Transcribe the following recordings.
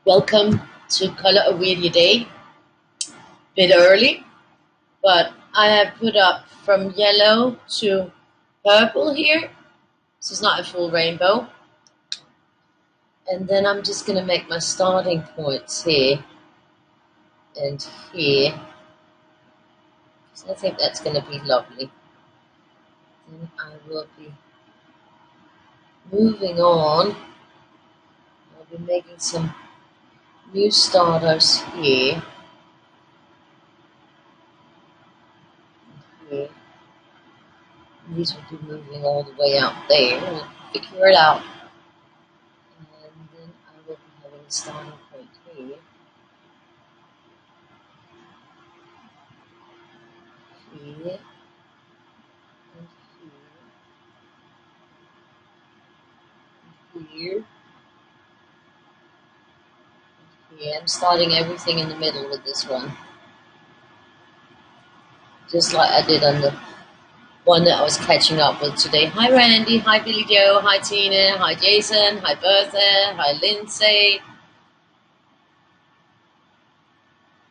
Welcome to Color a Weirdie Day. Bit early, but I have put up from yellow to purple here. This is not a full rainbow. And then I'm just going to make my starting points here and here. So I think that's going to be lovely. Then I will be moving on. I'll be making some new starters here. Here. These will be moving all the way out there. We'll figure it out. And then I will be having a starting point here. Here. And here. And here. And here. I'm starting everything in the middle with this one. Just like I did on the one that I was catching up with today. Hi Randy, hi Billy Joe, hi Tina, hi Jason, hi Bertha, hi Lindsay.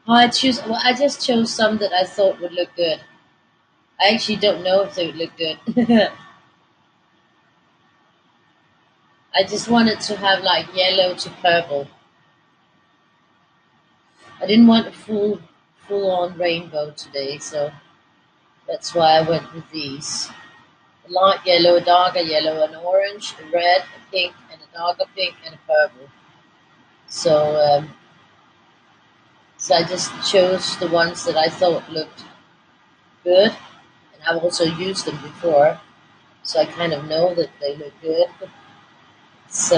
I just chose some that I thought would look good. I actually don't know if they would look good. I just wanted to have like yellow to purple. I didn't want a full on rainbow today, so that's why I went with these. A light yellow, a darker yellow, an orange, a red, a pink, and a darker pink, and a purple. So I just chose the ones that I thought looked good, and I've also used them before, so I kind of know that they look good. So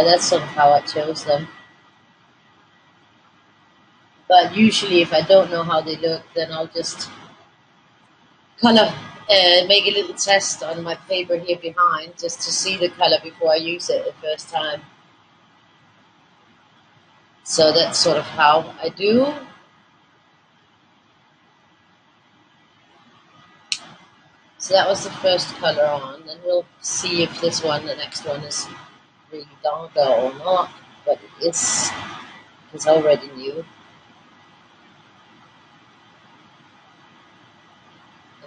that's sort of how I chose them. But usually if I don't know how they look, then I'll just color, make a little test on my paper here behind, just to see the color before I use it the first time. So that's sort of how I do. So that was the first color on, and we'll see if this one, the next one, is really darker or not, but it is, because I already knew.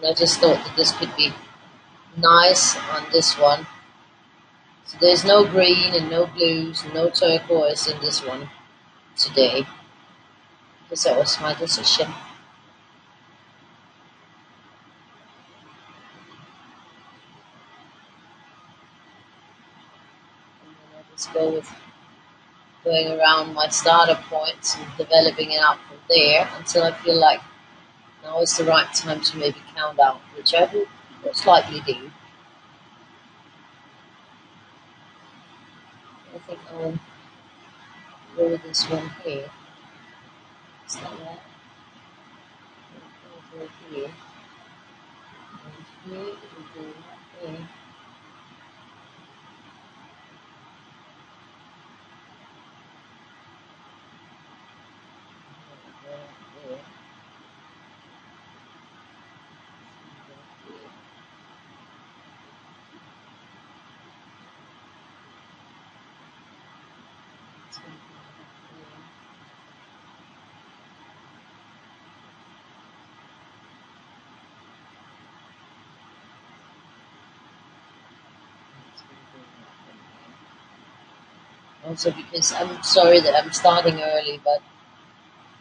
And I just thought that this could be nice on this one. So there's no green and no blues and no turquoise in this one today, because that was my decision. And then I just go with going around my starter points and developing it out from there until I feel like now is the right time to maybe count out, which I will most likely do. I think I'll go with this one here. Is that right? I'll go here. And here, we'll go right here. Also, because I'm sorry that I'm starting early, but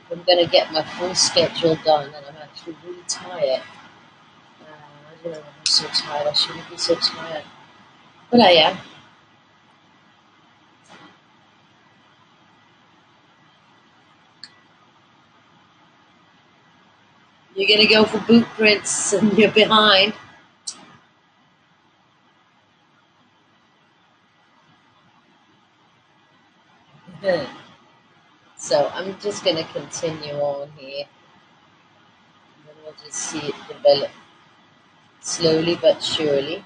if I'm going to get my full schedule done, and I'm actually really tired. I don't know why I'm so tired. I shouldn't be so tired, but I am. You're going to go for boot prints and you're behind. So I'm just going to continue on here. And then we'll just see it develop slowly but surely.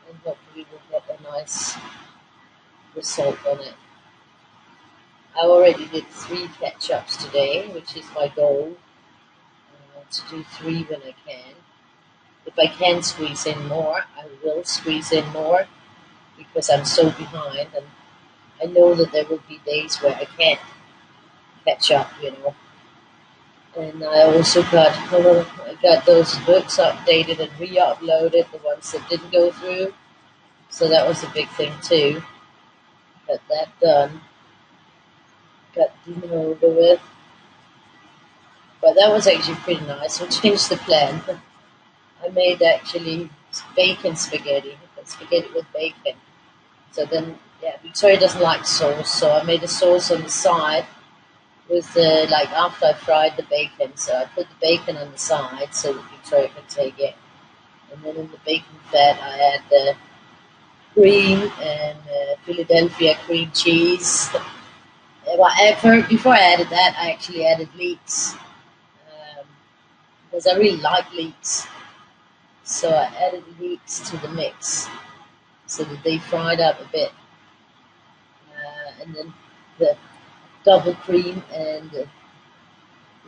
And hopefully we'll get a nice result on it. I already did 3 catch-ups today, which is my goal. To do 3 when I can. If I can squeeze in more, I will squeeze in more, because I'm so behind, and I know that there will be days where I can't catch up, you know. And I also I got those books updated and re-uploaded, the ones that didn't go through. So that was a big thing too. Got that done. Got dinner over with. But that was actually pretty nice. We changed the plan. I made actually bacon spaghetti, but spaghetti with bacon. So then, yeah, Victoria doesn't like sauce, so I made a sauce on the side with like after I fried the bacon. So I put the bacon on the side so that Victoria can take it. And then in the bacon fat, I add the cream and Philadelphia cream cheese. Before I added that, I actually added leeks because I really like leeks. So I added leeks to the mix so that they fried up a bit. And then the double cream and the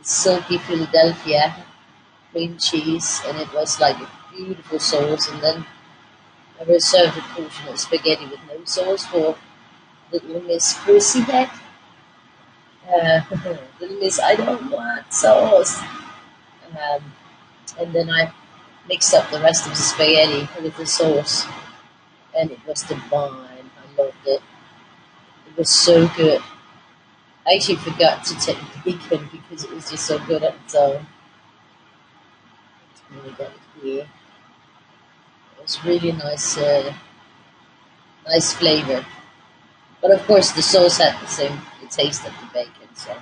silky Philadelphia cream cheese, and it was like a beautiful sauce. And then I reserved a portion of spaghetti with no sauce for little Miss Pussycat. Uh, little Miss, I don't want sauce. Um, and then I mixed up the rest of the spaghetti with the sauce, and it was divine. I loved it. It was so good. I actually forgot to take bacon because it was just so good on its own. And we got it here. It was really nice, nice flavor. But of course, the sauce had the taste of the bacon, so it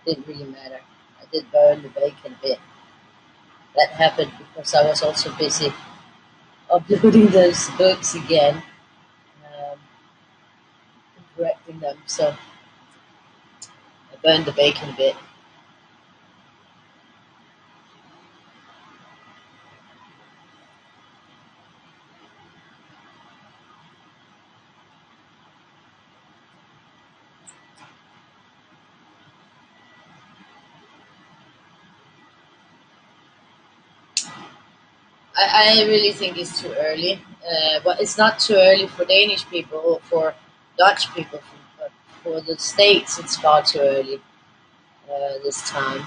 didn't really matter. I did burn the bacon a bit. That happened because I was also busy uploading those books again, um, and correcting them. So I burned the bacon a bit. I really think it's too early. But it's not too early for Danish people or for Dutch people. But for the States, it's far too early this time,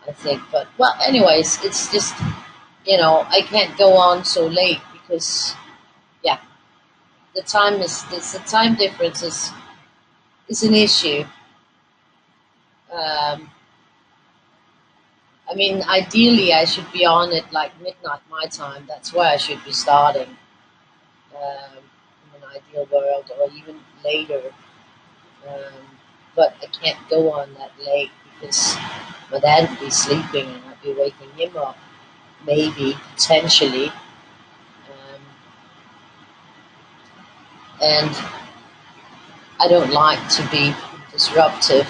I think. But well, anyways, it's just I can't go on so late because yeah, the time difference is an issue. Um, I mean, ideally, I should be on at like midnight my time. That's where I should be starting. In an ideal world, or even later. Um, but I can't go on that late because my dad would be sleeping and I'd be waking him up, maybe, potentially. And I don't like to be disruptive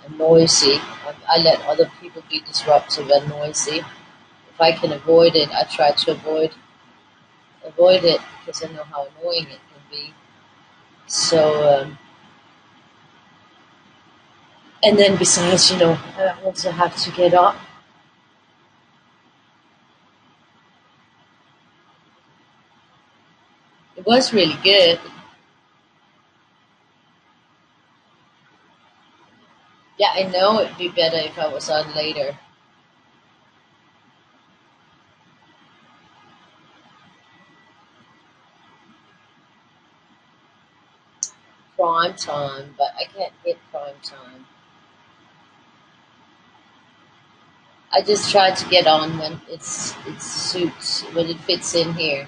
and noisy. I let other people be disruptive and noisy. If I can avoid it, I try to avoid it because I know how annoying it can be. So, and then besides, I also have to get up. It was really good. Yeah, I know it'd be better if I was on later. Prime time, but I can't hit prime time. I just try to get on when it suits, when it fits in here.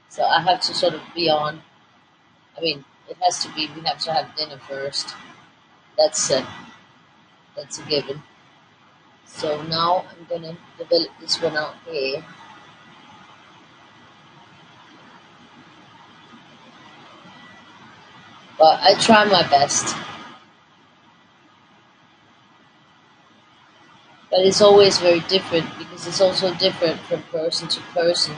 So I have to sort of be on. I mean, it has to be. We have to have dinner first. That's a that's a given. So now I'm gonna develop this one out here. But I try my best. But it's always very different because it's also different from person to person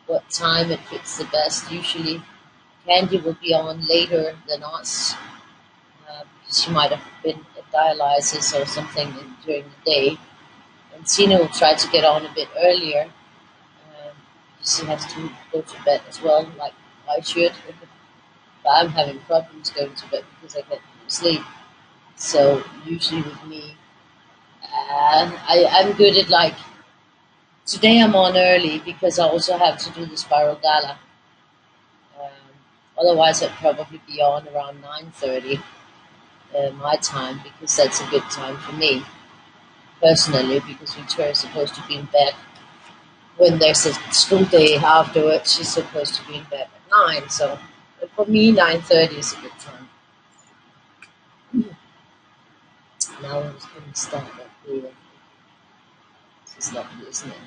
what time it fits the best. Usually, Candy will be on later than us because she might have been at dialysis or something during the day. And Tina will try to get on a bit earlier. She has to go to bed as well, like I should. But I'm having problems going to bed because I can't sleep. So usually with me, I'm good at like today I'm on early because I also have to do the spiral gala. Um, Otherwise, I'd probably be on around 9:30 my time because that's a good time for me personally because Victoria is supposed to be in bed when there's a school day afterwards. She's supposed to be in bed at 9, so for me 9:30 is a good time. Now I'm just going to start that here. This is lovely, isn't it?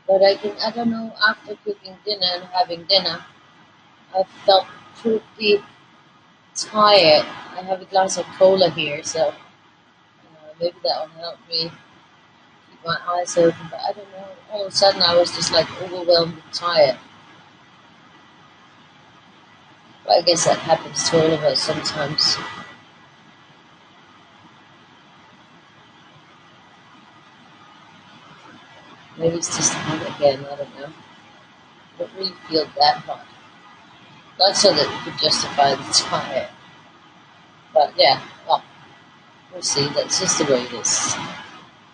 But I don't know, after cooking dinner and having dinner, I felt pretty tired. I have a glass of cola here, so maybe that will help me keep my eyes open. But I don't know, all of a sudden I was just like overwhelmed and tired. But I guess that happens to all of us sometimes. Maybe it's just hot again, I don't know. I don't really feel that hot. Not so that you could justify the tired. But yeah, well, we'll see. That's just the way it is.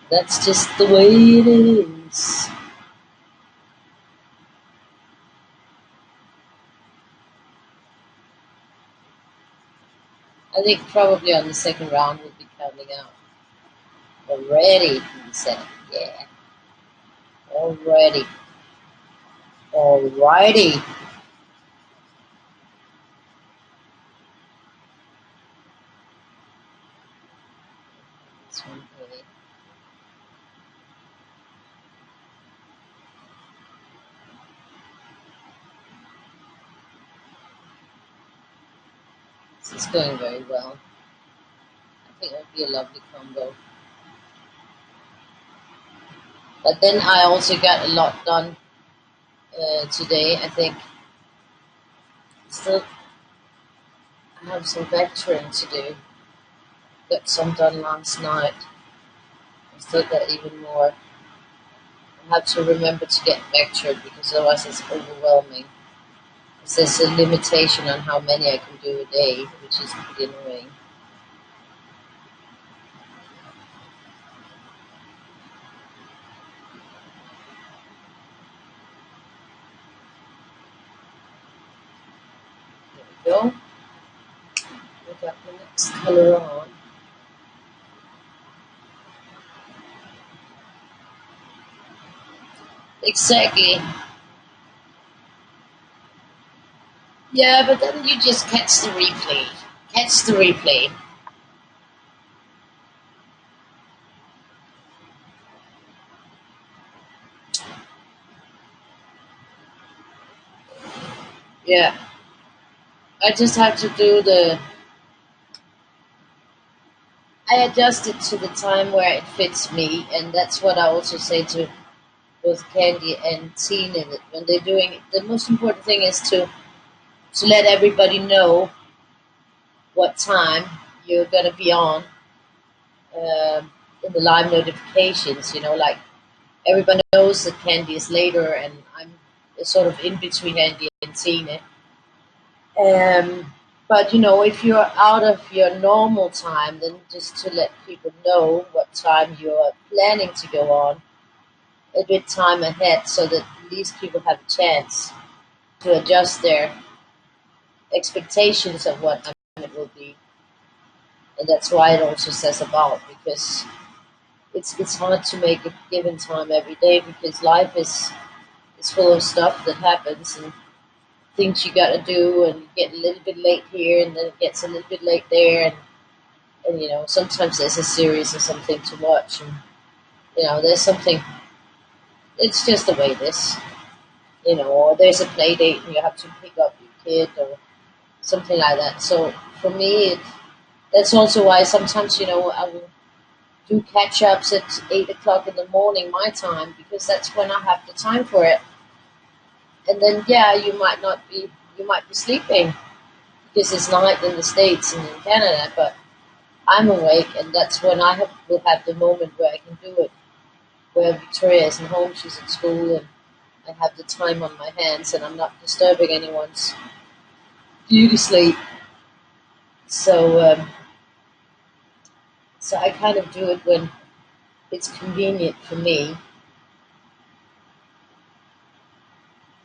That's just the way it is. I think probably on the second round we'll be counting out. Already, he said. Yeah, already. Alrighty. This one here. This is going very well. I think it'll be a lovely combo. But then I also got a lot done today. I think still I have some vectoring to do. Got some done last night. I still got even more. I have to remember to get vectored because otherwise it's overwhelming. Because there's a limitation on how many I can do a day, which is pretty annoying. There we go. We got the next color on. Exactly. Yeah, but then you just catch the replay. Catch the replay. Yeah. I just have to do the. I adjust it to the time where it fits me, and that's what I also say to both Candy and Tina that when they're doing it. The most important thing is to let everybody know what time you're gonna be on in the live notifications. Like everybody knows that Candy is later, and I'm sort of in between Candy and Tina. But if you're out of your normal time, then just to let people know what time you're planning to go on a bit time ahead, so that these people have a chance to adjust their expectations of what time it will be, and that's why it also says about because it's hard to make a given time every day because life is full of stuff that happens and things you got to do, and you get a little bit late here, and then it gets a little bit late there, and sometimes there's a series or something to watch, and there's something. It's just the way it is, or there's a play date and you have to pick up your kid or something like that. So for me, that's also why sometimes I will. do catch ups at 8 o'clock in the morning my time because that's when I have the time for it. And then yeah, you might be sleeping because it's night in the States and in Canada, but I'm awake, and that's when will have the moment where I can do it. Where Victoria isn't home, she's at school, and I have the time on my hands, and I'm not disturbing anyone's beauty sleep. So, so I kind of do it when it's convenient for me,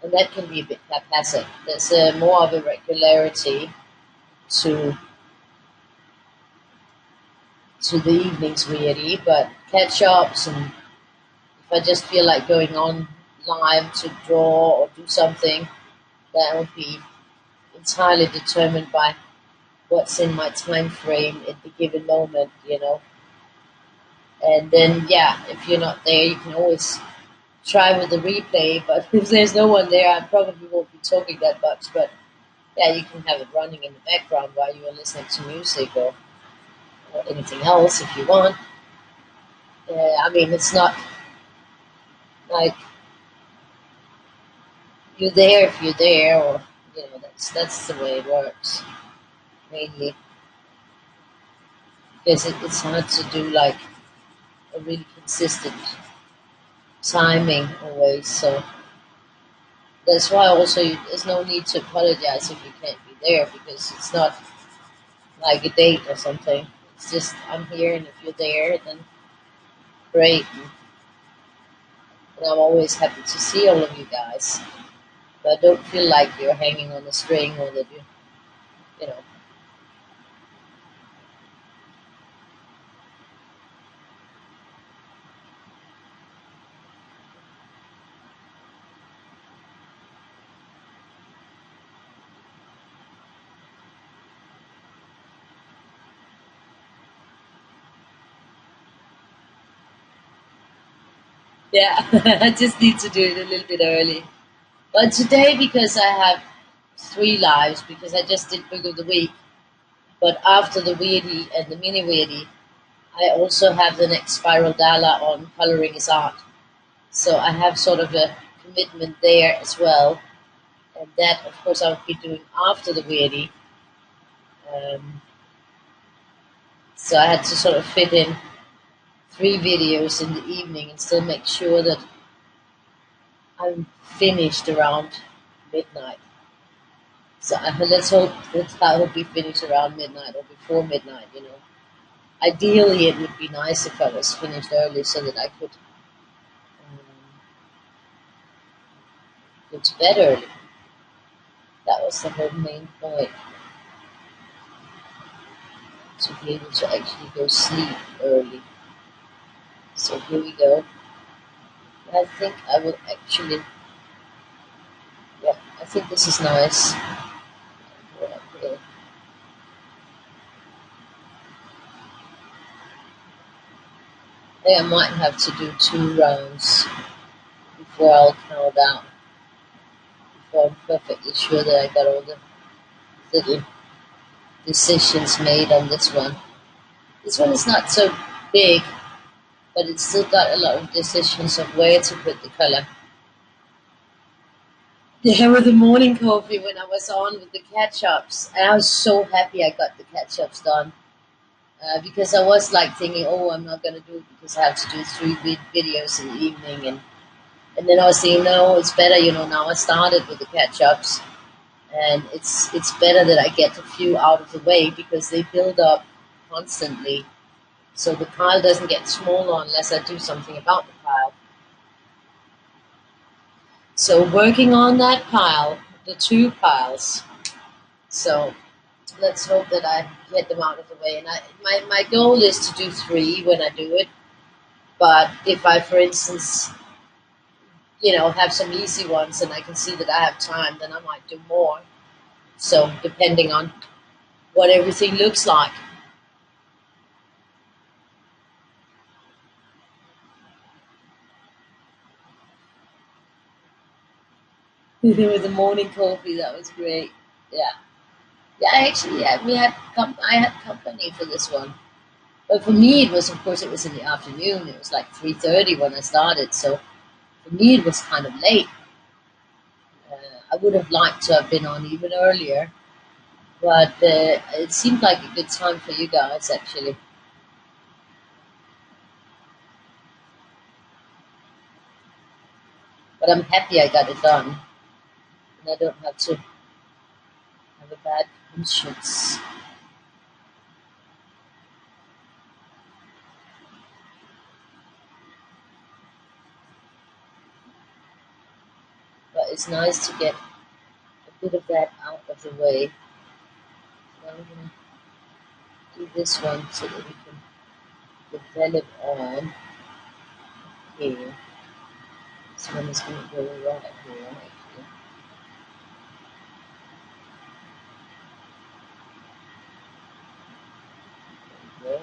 and that can be a bit haphazard. There's more of a regularity to the evenings, really, but catch ups, and if I just feel like going on live to draw or do something, that will be entirely determined by what's in my time frame at the given moment, you know. And then, yeah, if you're not there, you can always try with the replay. But if there's no one there, I probably won't be talking that much. But yeah, you can have it running in the background while you are listening to music or anything else if you want. I mean, it's not like you're there if you're there, or you know, that's the way it works mainly because it's hard to do like a really consistent timing always. So that's why also there's no need to apologize if you can't be there because it's not like a date or something. It's just I'm here, and if you're there, then great. And I'm always happy to see all of you guys. But I don't feel like you're hanging on a string or that you know. Yeah, I just need to do it a little bit early. But today, because I have 3 lives, because I just did Book of the Week, but after the Weirdie and the mini Weirdie, I also have the next Spiral Dala on Coloring is Art. So I have sort of a commitment there as well. And that, of course, I would be doing after the Weirdie. Um, so I had to sort of fit in 3 videos in the evening and still make sure that I'm finished around midnight. So let's hope that I will be finished around midnight or before midnight, you know. Ideally, it would be nice if I was finished early so that I could go to bed early. That was the whole main point, to be able to actually go sleep early. So here we go. I think I will actually, yeah, I think this is nice. I think I might have to do 2 rounds before I'll count out, before I'm perfectly sure that I got all the little decisions made on this one. This one is not so big, but it's still got a lot of decisions of where to put the color. Yeah, with the morning coffee when I was on with the catch-ups, and I was so happy I got the catch-ups done. Because I was like thinking, oh, I'm not gonna do it because I have to do 3 videos in the evening, and then I was thinking, no, it's better, you know. Now I started with the catch-ups, and it's better that I get a few out of the way because they build up constantly, so the pile doesn't get smaller unless I do something about the pile. So working on that pile, the 2 piles. So let's hope that I get them out of the way. And my goal is to do 3 when I do it. But if I, for instance, you know, have some easy ones and I can see that I have time, then I might do more. So depending on what everything looks like. With the morning coffee, that was great. Yeah, yeah. Actually, yeah, I had company for this one. But for me, it was, of course, it was in the afternoon. It was like 3:30 when I started. So for me, it was kind of late. I would have liked to have been on even earlier, but it seemed like a good time for you guys, actually. But I'm happy I got it done, and I don't have to have a bad conscience. But it's nice to get a bit of that out of the way. So I'm gonna do this one so that we can develop on here. This one is going to go right here, actually. There we go.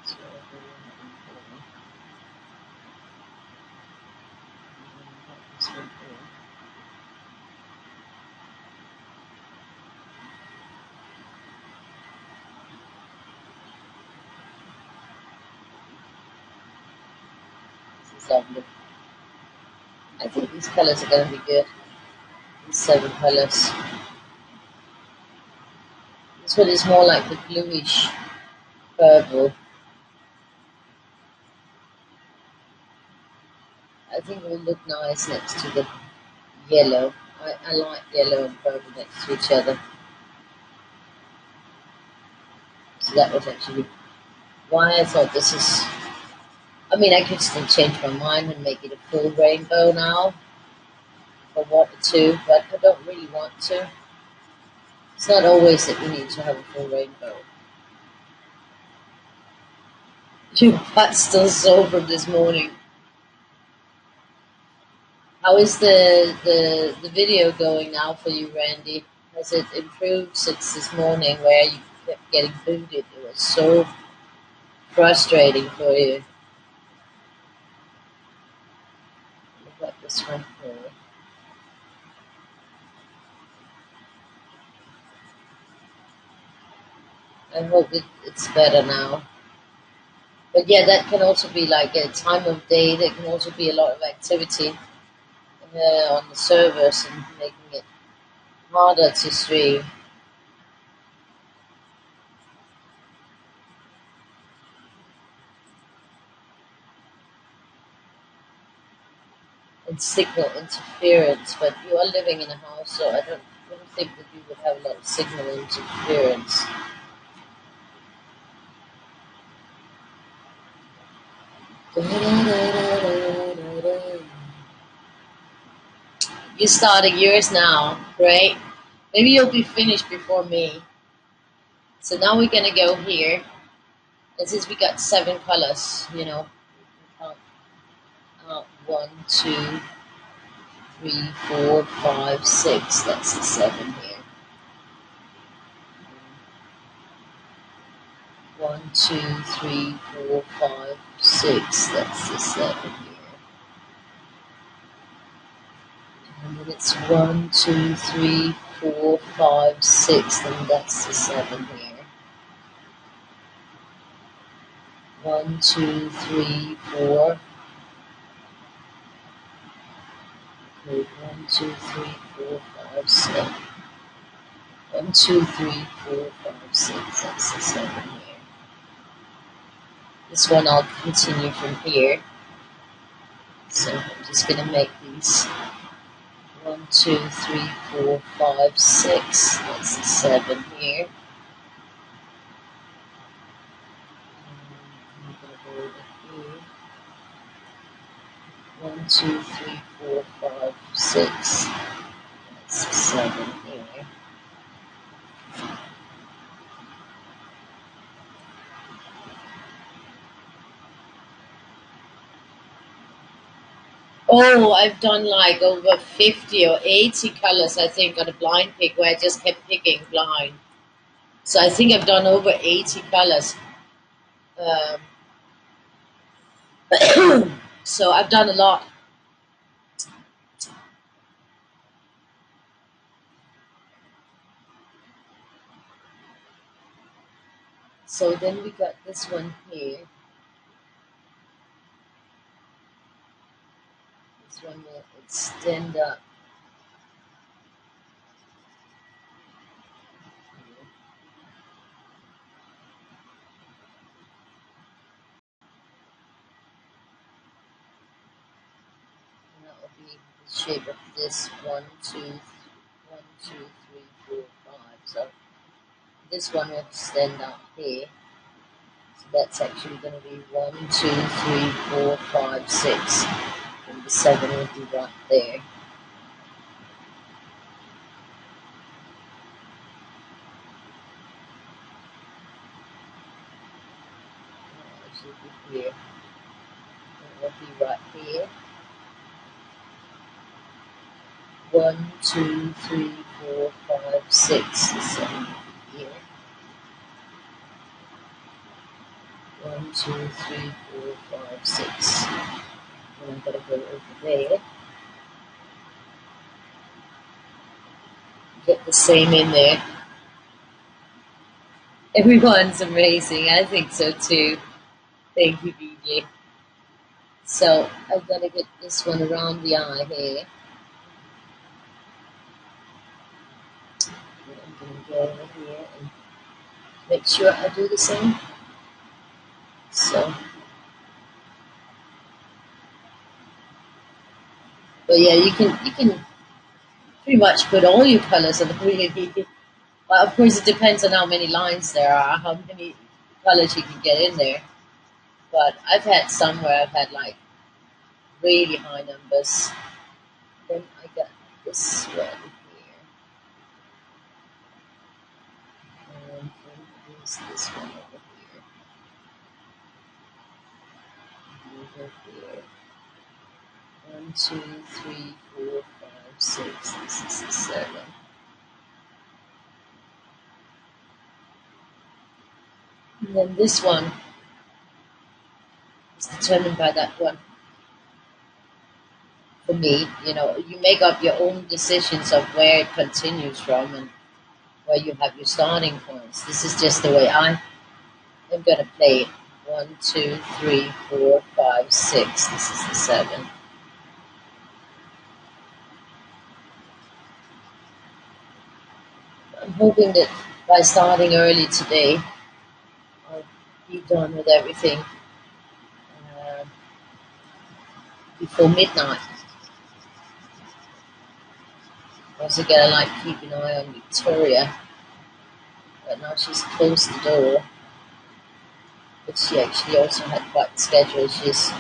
So I'll go right in here. This one here. This is lovely. I think these colors are going to be good. These 7 colors. This one is more like the bluish purple. I think it will look nice next to the yellow. I like yellow and purple next to each other. So that was actually why I thought this is. I mean, I could still change my mind and make it a full rainbow now if I wanted to, but I don't really want to. It's not always that we need to have a full rainbow. Your butt's still sore from this morning. How is the video going now for you, Randy? Has it improved since this morning where you kept getting booted? It was so frustrating for you. Look at this one here. I hope it's better now. But yeah, that can also be like a time of day. There can also be a lot of activity on the servers and making it harder to stream. And signal interference, but you are living in a house, so I don't think that you would have a lot of signal interference. You're starting yours now, great. Maybe you'll be finished before me. So now we're gonna go here, and since we got 7 colors, we can count out 1, 2, 3, 4, 5, 6. That's the 7 here. 1, 2, 3, 4, 5, 6. That's the 7 here. And then it's 1, 2, 3, 4, 5, 6. Then that's the 7 here. 1, 2, 3, 4. Okay, 1, 2, 3, 4, 5, 6. 1, 2, 3, 4, 5, 6. That's the 7 here. This one I'll continue from here. So I'm just gonna make these 1, 2, 3, 4, 5, 6. That's the 7 here. I'm gonna go over here. 1, 2, 3, 4, 5, 6. That's the 7 here. Oh, I've done like over 50 or 80 colors, I think, on a blind pick where I just kept picking blind. So I think I've done over 80 colors. Um, so I've done a lot. So then we got this one here. This one will extend up. And that will be the shape of this 1, 2, 3, 4, 5. So this one will extend up here. So that's actually going to be 1, 2, 3, 4, 5, 6. And the 7 will be right there. It should be here. It will be right here. 1, 2, 3, 4, 5, 6. The 7 will be here. 1, 2, 3, 4, 5, 6. And I'm going to go over there. Get the same in there. Everyone's amazing. I think so too. Thank you, DJ. So I'm going to get this one around the eye here. And I'm going to go over here and make sure I do the same. So, but yeah, you can pretty much put all your colors on the really. Well, of course, it depends on how many lines there are, how many colors you can get in there. But I've had some where I've had like really high numbers. Then I got this one here. And then there's this one over here. Over here. 1, 2, 3, 4, 5, 6. This is the 7. And then this one is determined by that one. For me, you make up your own decisions of where it continues from and where you have your starting points. This is just the way I am going to play it. 1, 2, 3, 4, 5, 6. This is the 7. I'm hoping that by starting early today, I'll be done with everything before midnight. Also gotta like keep an eye on Victoria, but now she's closed the door. But she actually also had quite the schedule. She's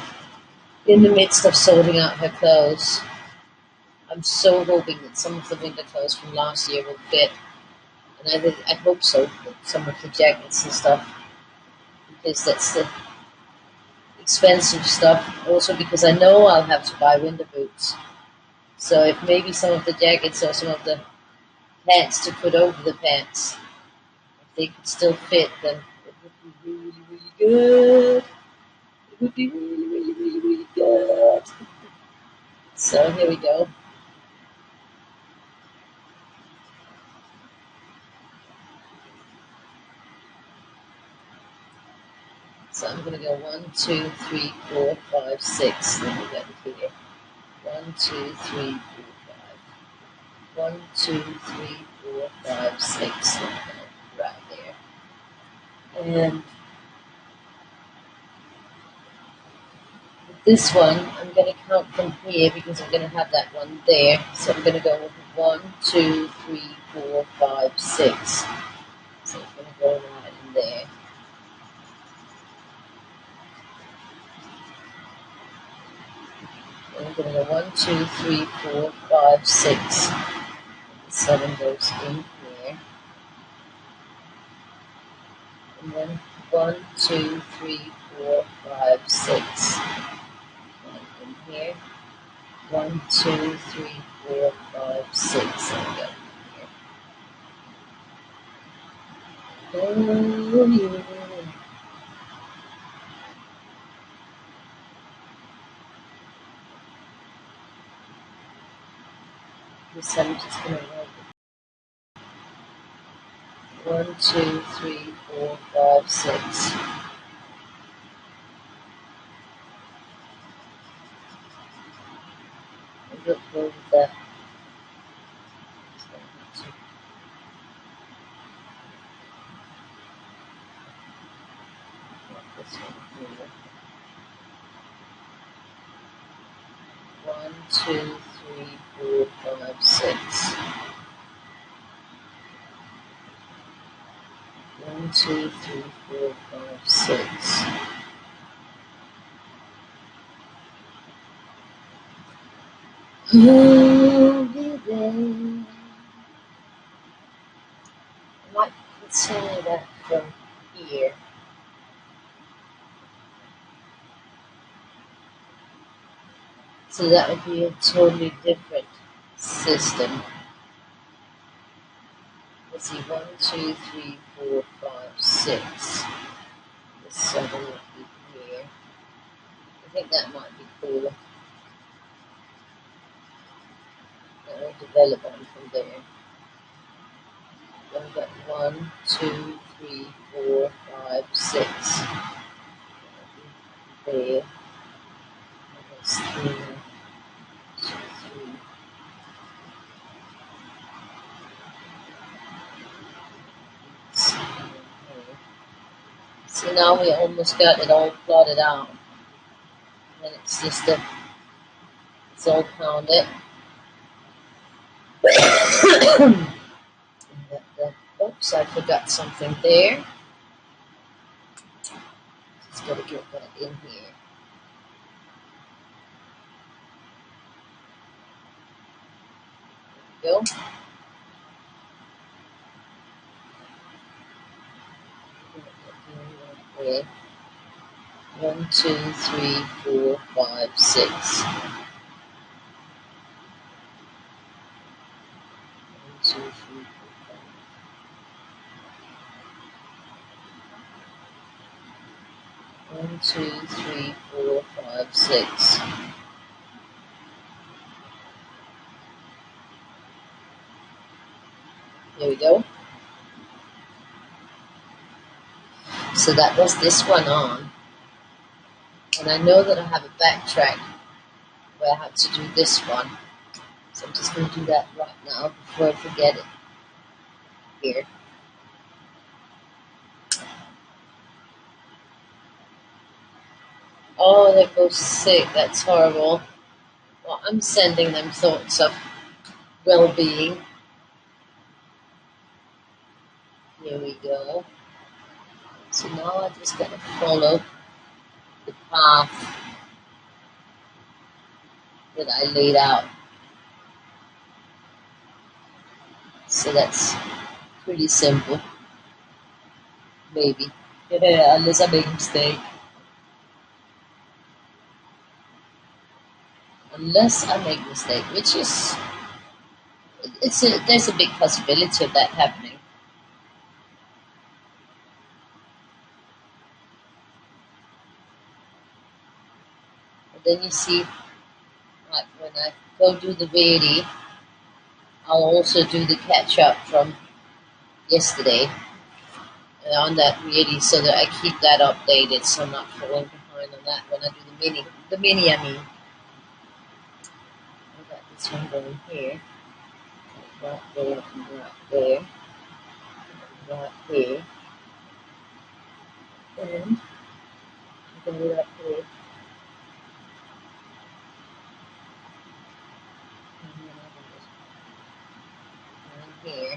in the midst of sorting out her clothes. I'm so hoping that some of the winter clothes from last year will fit, and I hope so. That some of the jackets and stuff, because that's the expensive stuff. Also because I know I'll have to buy winter boots. So if maybe some of the jackets or some of the pants to put over the pants, if they could still fit, then it would be really, really good. It would be really, really, really, really good. So here we go. So I'm going to go 1, 2, 3, 4, 5, 6. Then we got it here. 1, 2, 3, 4, 5. 1, 2, 3, 4, 5, 6. Right there. And this one, I'm going to count from here because I'm going to have that one there. So I'm going to go with 1, 2, 3, 4, 5, 6. So I'm going to go right in there. And I'm going to go 1, 2, 3, 4, 5, 6. The 7 goes in here. And then 1, 2, 3, 4, 5, 6. Right in here. 1, 2, 3, 4, 5, 6. And go in here. This I'm just going to 1, 2, 3, 4, 5, 6. I'm going to go with that. This one here. 1, 2, 3, 4, 5, 6. 1, 2, 3, 4, 5, 6. I'll be there. I might continue that from here. So that would be a totally different system. Let's see, 1, 2, 3, 4, 5, 6. The 7 would be here. I think that might be cool. That will develop on from there. I've got 1, 2, 3, 4, 5, 6. There. That's 3, 2, 3. So now we almost got it all plotted out. And it's just it's all pounded. Oops, I forgot something there. Just gotta get that in here. There we go. Okay. 1, 2, 3, 4, 5, 6. 1, 2, 3, 4, 5. 1, 2, 3, 4, 5, 6. 1, 2, 3, 4, 5, 6. Here we go. So that was this one on. And I know that I have a backtrack where I have to do this one. So I'm just going to do that right now before I forget it. Here. Oh, that goes sick. That's horrible. Well, I'm sending them thoughts of well-being. Here we go. So now I just got to follow the path that I laid out. So that's pretty simple. Maybe. Unless I make a mistake. Unless I make a mistake, which is... there's a big possibility of that happening. And then you see, like when I go do the Weirdie, I'll also do the catch up from yesterday on that Weirdie so that I keep that updated so I'm not falling behind on that when I do the mini. The mini, I mean. I got this one going here. Right there and right there. Right here. And go right here. And then I'll do this one here.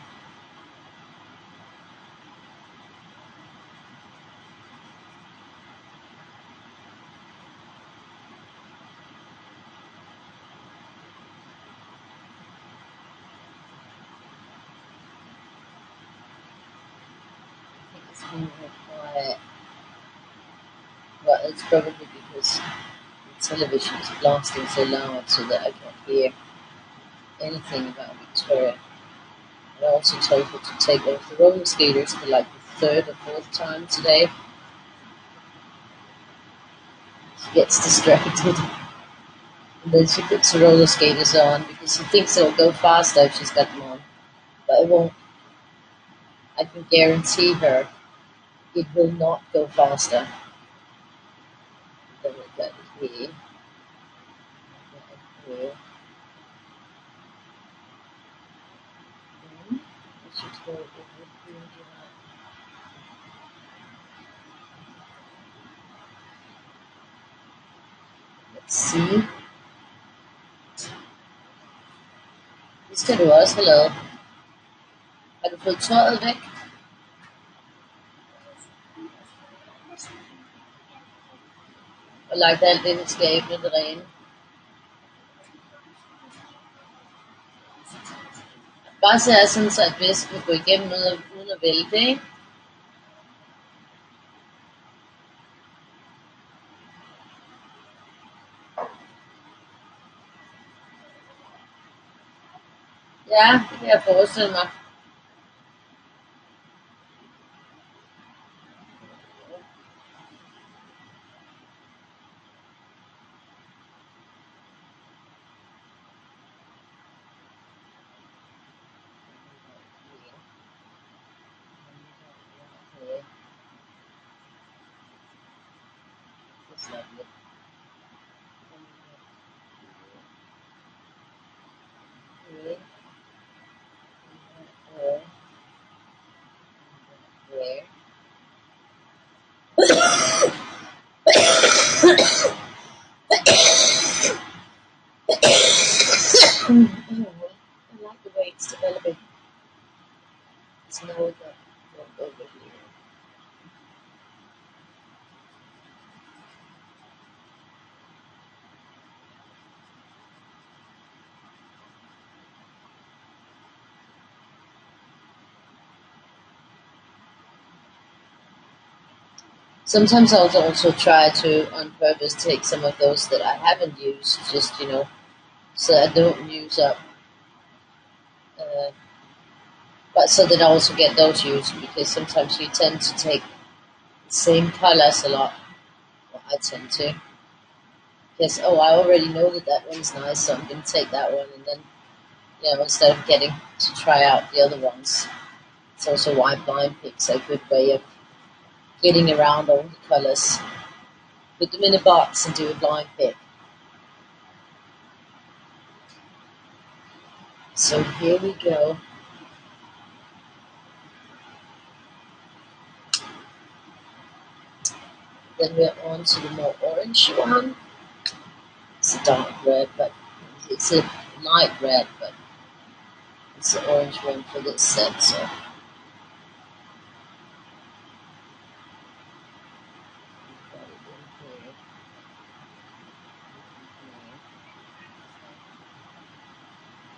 I think it's being more quiet. Well, it's probably because the television is blasting so loud so that I can't hear anything about Victoria. I also told her to take off the roller skaters for like the third or fourth time today. She gets distracted. And then she puts the roller skaters on because she thinks it'll go faster if she's got them on. But it won't. I can guarantee her it will not go faster than it does here. Here. I should go over here. Let's see. Vi skal du også have lavet. Har du fået tøjet væk? Og lagt alt ind i skabene, det rene? Bare så er sådan, så at væsken kan gå igennem uden at vælte, ikke? Ja, det kan jeg forestille mig. I like the way it's developing. It's now over here. Sometimes I'll also try to, on purpose, take some of those that I haven't used, just, so I don't use up, but so that I also get those used, because sometimes you tend to take the same colors a lot. Well, I tend to. Because, I already know that one's nice, so I'm going to take that one, and then, instead of getting to try out the other ones. It's also why blind picks are a good way of getting around all the colors. Put them in a box and do a blind pick. So here we go. Then we're on to the more orange one. It's a dark red, but it's a light red, but it's the orange one for this set. So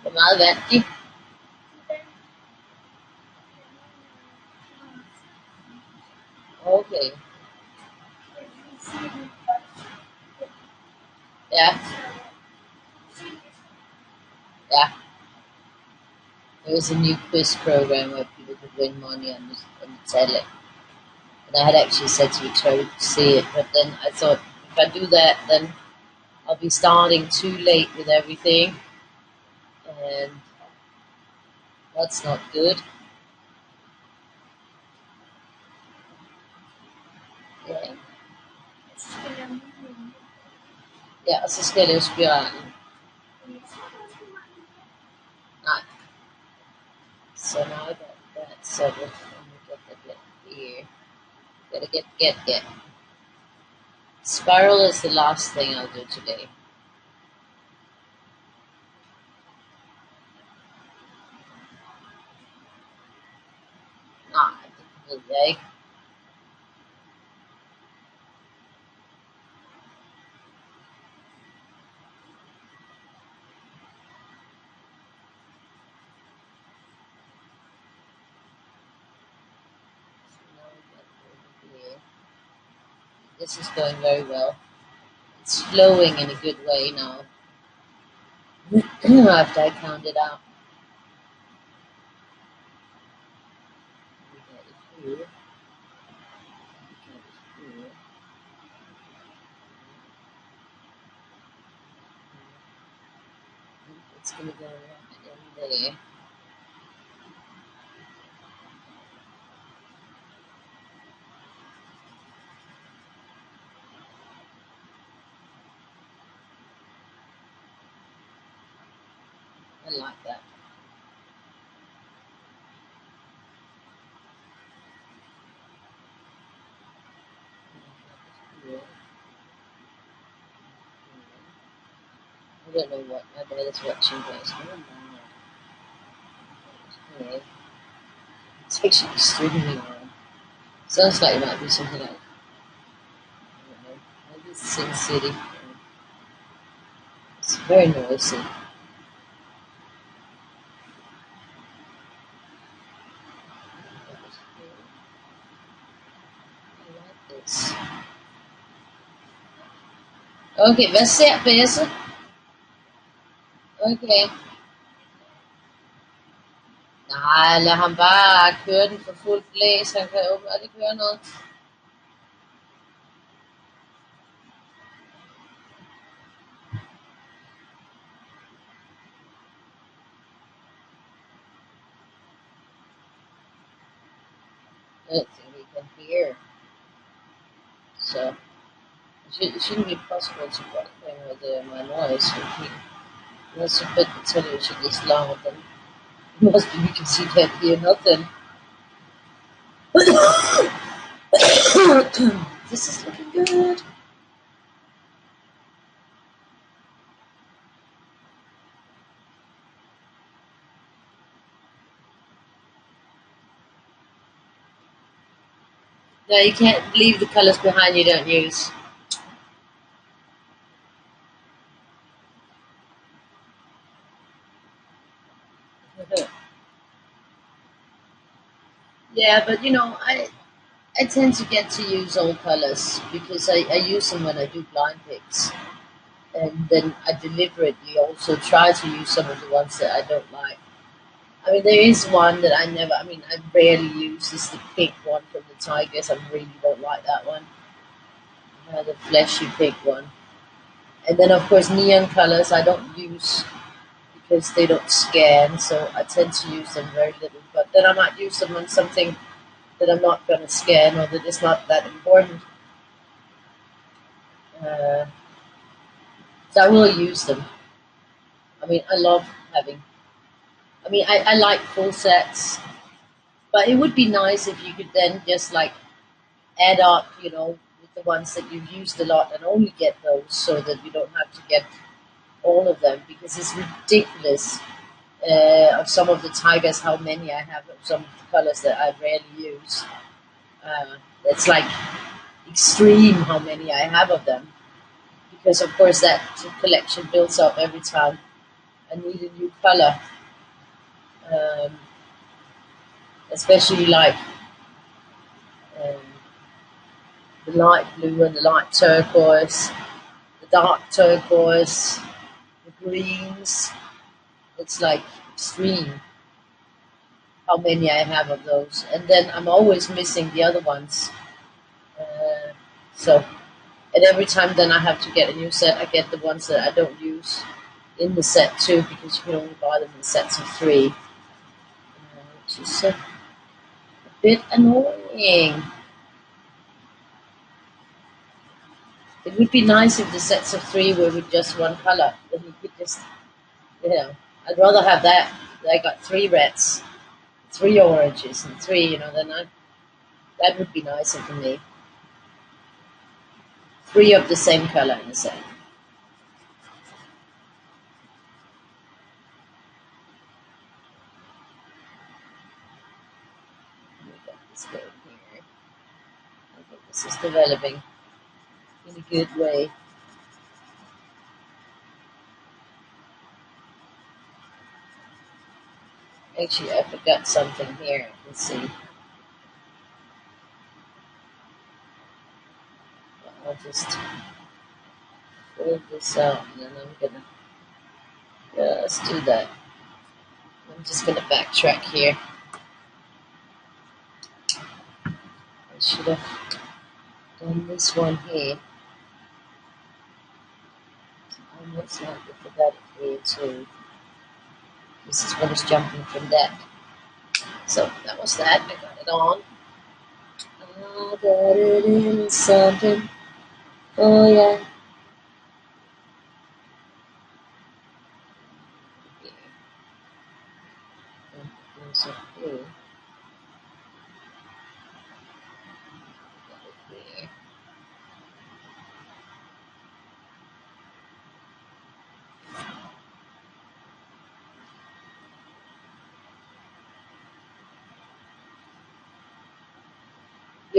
hvor meget vand de? Okay. Yeah. Yeah. There was a new quiz program where people could win money on the telly. And I had actually said to Victoria to see it, but then I thought if I do that, then I'll be starting too late with everything, and that's not good. Yeah. Ja, og så skal jeg lave spiralen. Nej. So now I got that settled. Let me get here. Gotta get. Spiral is the last thing I'll do today. Nej, det ved jeg ikke. This is going very well. It's flowing in a good way now. After I count it out. It's gonna go right in there. I like that. Yeah. I don't know what my dad is watching, guys. Oh my. Okay. It's actually extremely loud. Sounds like it might be something like, I don't know, maybe it's Sin City. It's very noisy. I like this. Okay, vad ser bäst? Okay. Nej, lad ham bare køre den for fuld blæs. Han kan åbenbart ikke høre noget. I don't think he can hear. So, it shouldn't be possible to block him with my noise. He has to put the television this loud, then it must be because he can't hear nothing. This is looking good. No, you can't leave the colors behind you don't use. Yeah, but I tend to get to use all colors because I use them when I do blind picks. And then I deliberately also try to use some of the ones that I don't like. I mean, there is one that I rarely use, is the pink one from the Tigers. I really don't like that one. The fleshy pink one. And then, of course, neon colors I don't use because they don't scan, so I tend to use them very little. But then I might use them on something that I'm not going to scan or that is not that important. Uh, so I will use them. I mean, I love having. I like full sets, but it would be nice if you could then just like add up, with the ones that you've used a lot and only get those so that you don't have to get all of them because it's ridiculous of some of the tigers how many I have of some of the colors that I rarely use. It's like extreme how many I have of them because of course that collection builds up every time I need a new color. Um, Especially like um, the light blue and the light turquoise, the dark turquoise, the greens. It's like extreme how many I have of those, and then I'm always missing the other ones. Uh, so, and every time then I have to get a new set. I get the ones that I don't use in the set too, because you can only buy them in sets of three, which is a bit annoying. It would be nice if the sets of three were with just one color. Then you could just, I'd rather have that. I got three reds, three oranges, and three, that would be nicer for me. Three of the same color in a set. Let me get this going here. I think this is developing in a good way. Actually, I forgot something here. Let's see. I'll just fill this out and then I'm gonna just do that. I'm just gonna backtrack here. I should have done this one here. I almost likely forgot it here too. This is what is jumping from that. So that was that. I got it on. I got it in something. Oh yeah.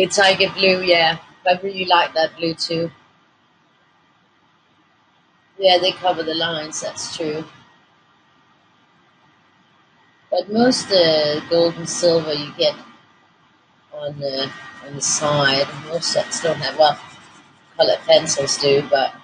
Tiger blue, yeah. I really like that blue too. Yeah, they cover the lines, that's true. But most gold and silver you get on the side. Most sets don't have, well, color pencils do, but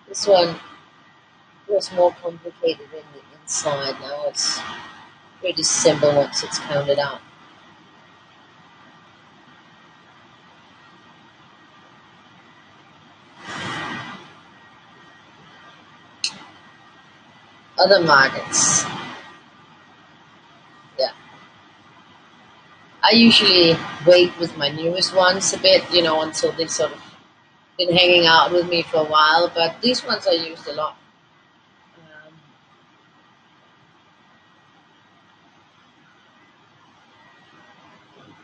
this one was more complicated in the inside. Now it's pretty simple once it's counted out. Other markets, yeah. I usually wait with my newest ones a bit, until they sort of been hanging out with me for a while. But these ones I used a lot. Um,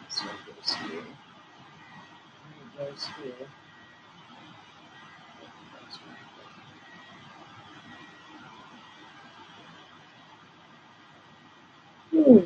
so goes here, and it goes here. Hmm.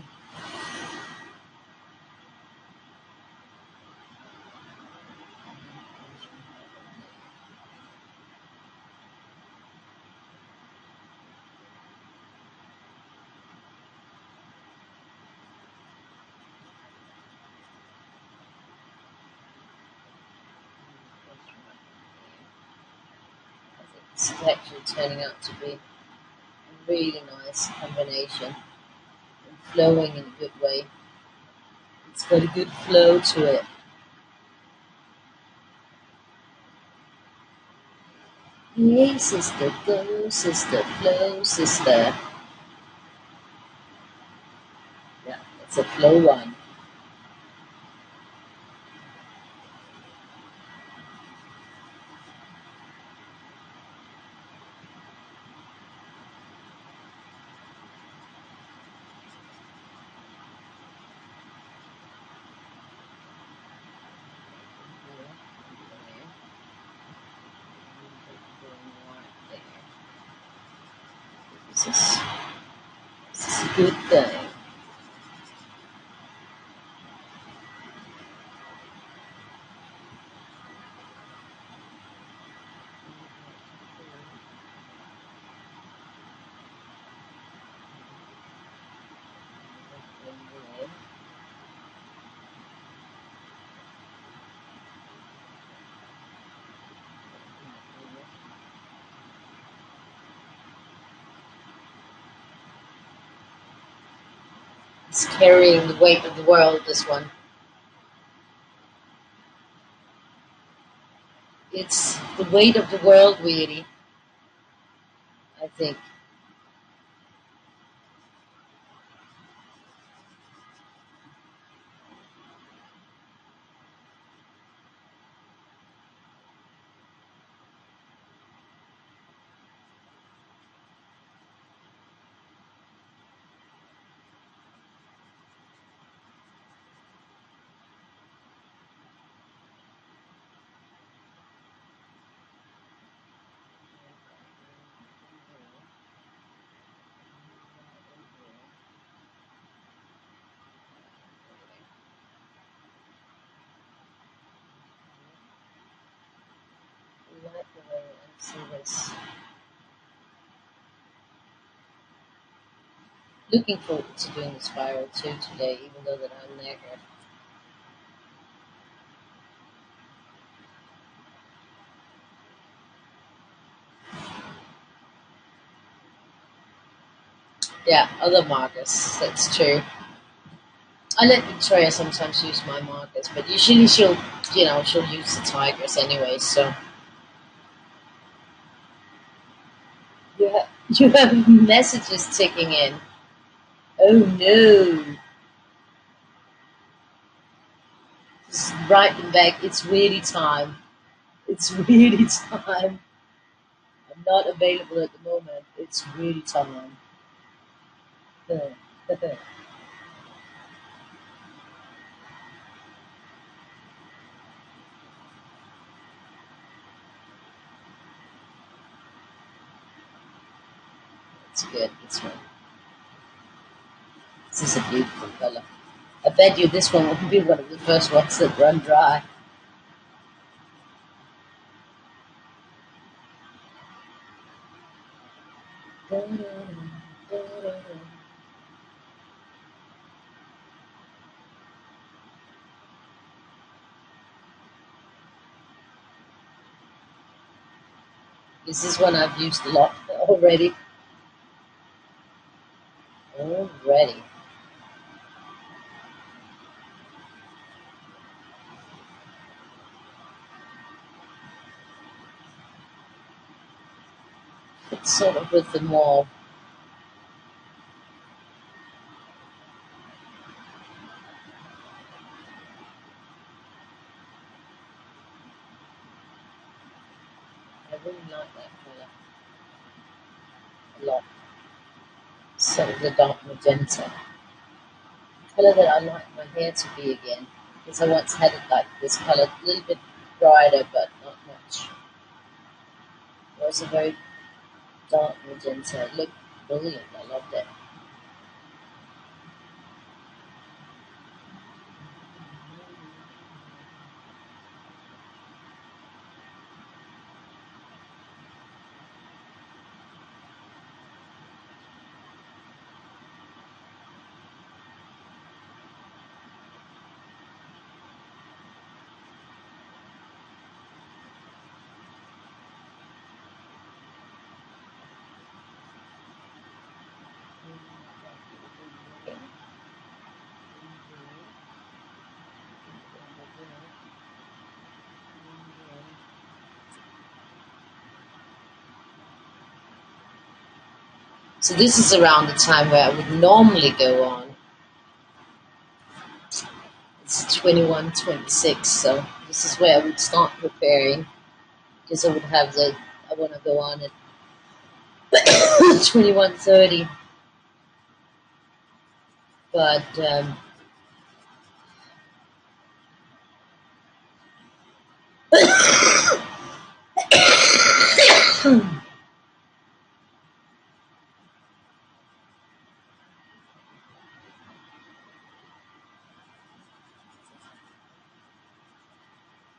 It's actually turning out to be a really nice combination and flowing in a good way. It's got a good flow to it. Hey sister, go sister, flow sister. Yeah, it's a flow one. This is, this is a good thing. It's carrying the weight of the world, this one. It's the weight of the world, Weirdie, I think. I like the way I see this. Looking forward to doing the spiral too today, even though that I'm there. Yeah, other markers, that's true. I let Victoria sometimes use my markers, but usually she'll use the tigers anyway, so you have messages ticking in. Oh no. Just writing back, it's really time. It's really time. I'm not available at the moment. It's really time. It's good, this one. This is a beautiful color. I bet you this one will be one of the first ones that run dry. This is one I've used a lot already. Already. It's sort of with them all. I really like that color a lot. Sort of the dark magenta. Color that I like my hair to be again. Because I once had it like this color, a little bit brighter, but not much. It was a very dark magenta. It looked brilliant. I loved it. So this is around the time where I would normally go on. It's 21, 26, so this is where I would start preparing. Because I would have I want to go on at 21:30. But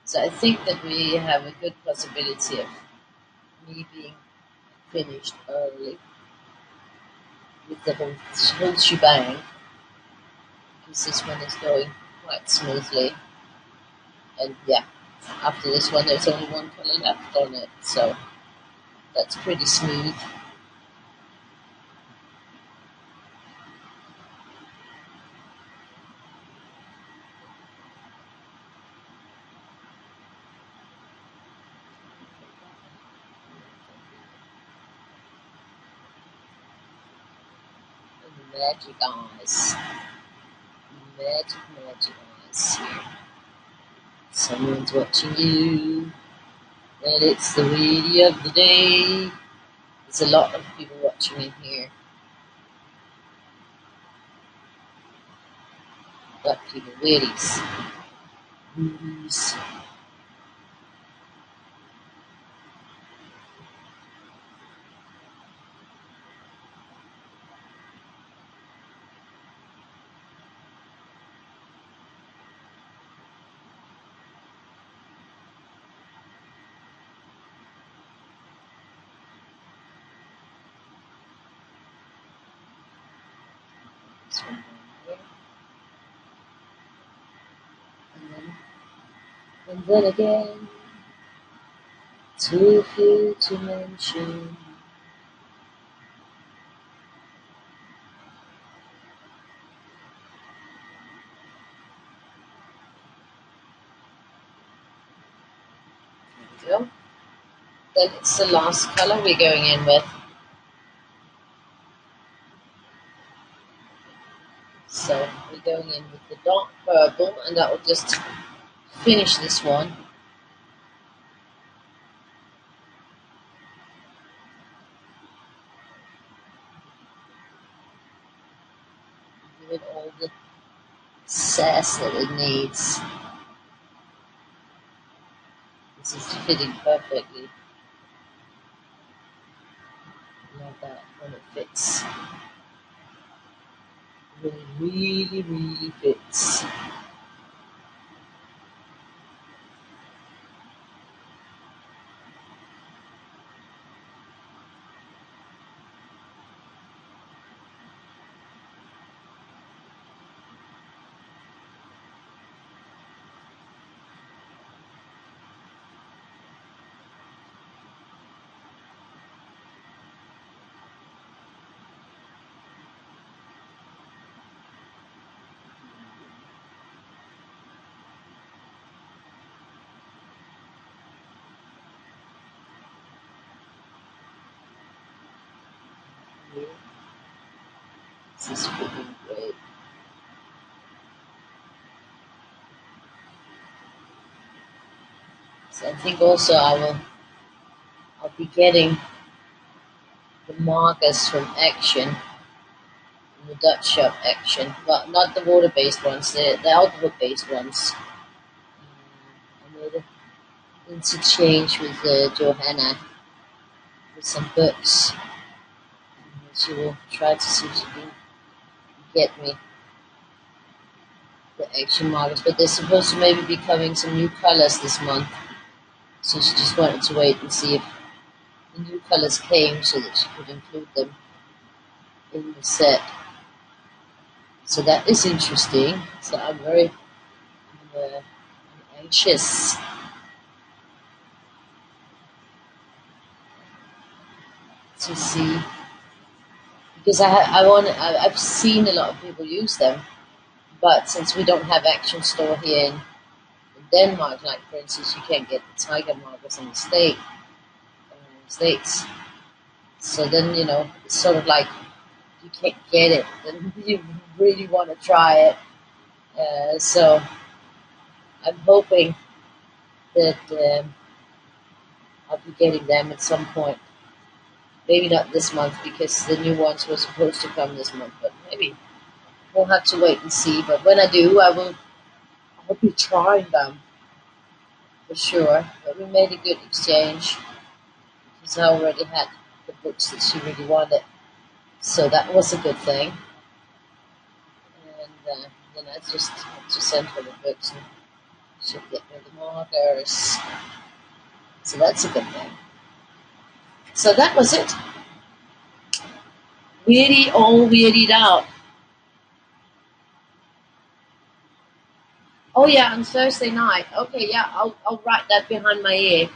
so I think that we have a good possibility of me being finished early with the whole shebang, because this one is going quite smoothly. And yeah, after this one, there's only one color left on it, so that's pretty smooth. And magic eyes. Magic eyes. Someone's watching you, and it's the Weirdie of the day. There's a lot of people watching me here. Got people Weirdies. Weirdies. This one here. And then again, too few to mention. There we go. Then it's the last color we're going in with. So we're going in with the dark purple, and that will just finish this one. Give it all the sass that it needs. This is fitting perfectly. Love that when it fits. When it really, really fits. Yeah, this is freaking great. So I think also I'll be getting the markers from Action, from the Dutch shop Action. Well, not the water-based ones, the alcohol-based ones. I made an interchange with Johanna for some books. And she will try to see if she can get me the Action markers, but they're supposed to maybe be coming some new colors this month. So she just wanted to wait and see if the new colors came so that she could include them in the set. So that is interesting. So I'm very anxious to see, because I've seen a lot of people use them, but since we don't have Action Store here in Denmark, like for instance, you can't get the tiger markers in the States. So then it's sort of like you can't get it, then you really want to try it. So I'm hoping that I'll be getting them at some point. Maybe not this month because the new ones were supposed to come this month, but maybe we'll have to wait and see. But when I do, I'll be trying them for sure. But we made a good exchange because I already had the books that she really wanted, so that was a good thing. And then I just have to send her the books and she'll get me the markers. So that's a good thing. So that was it. Weirdie, all weirdied out. Oh yeah, on Thursday night. Okay, yeah, I'll write that behind my ear.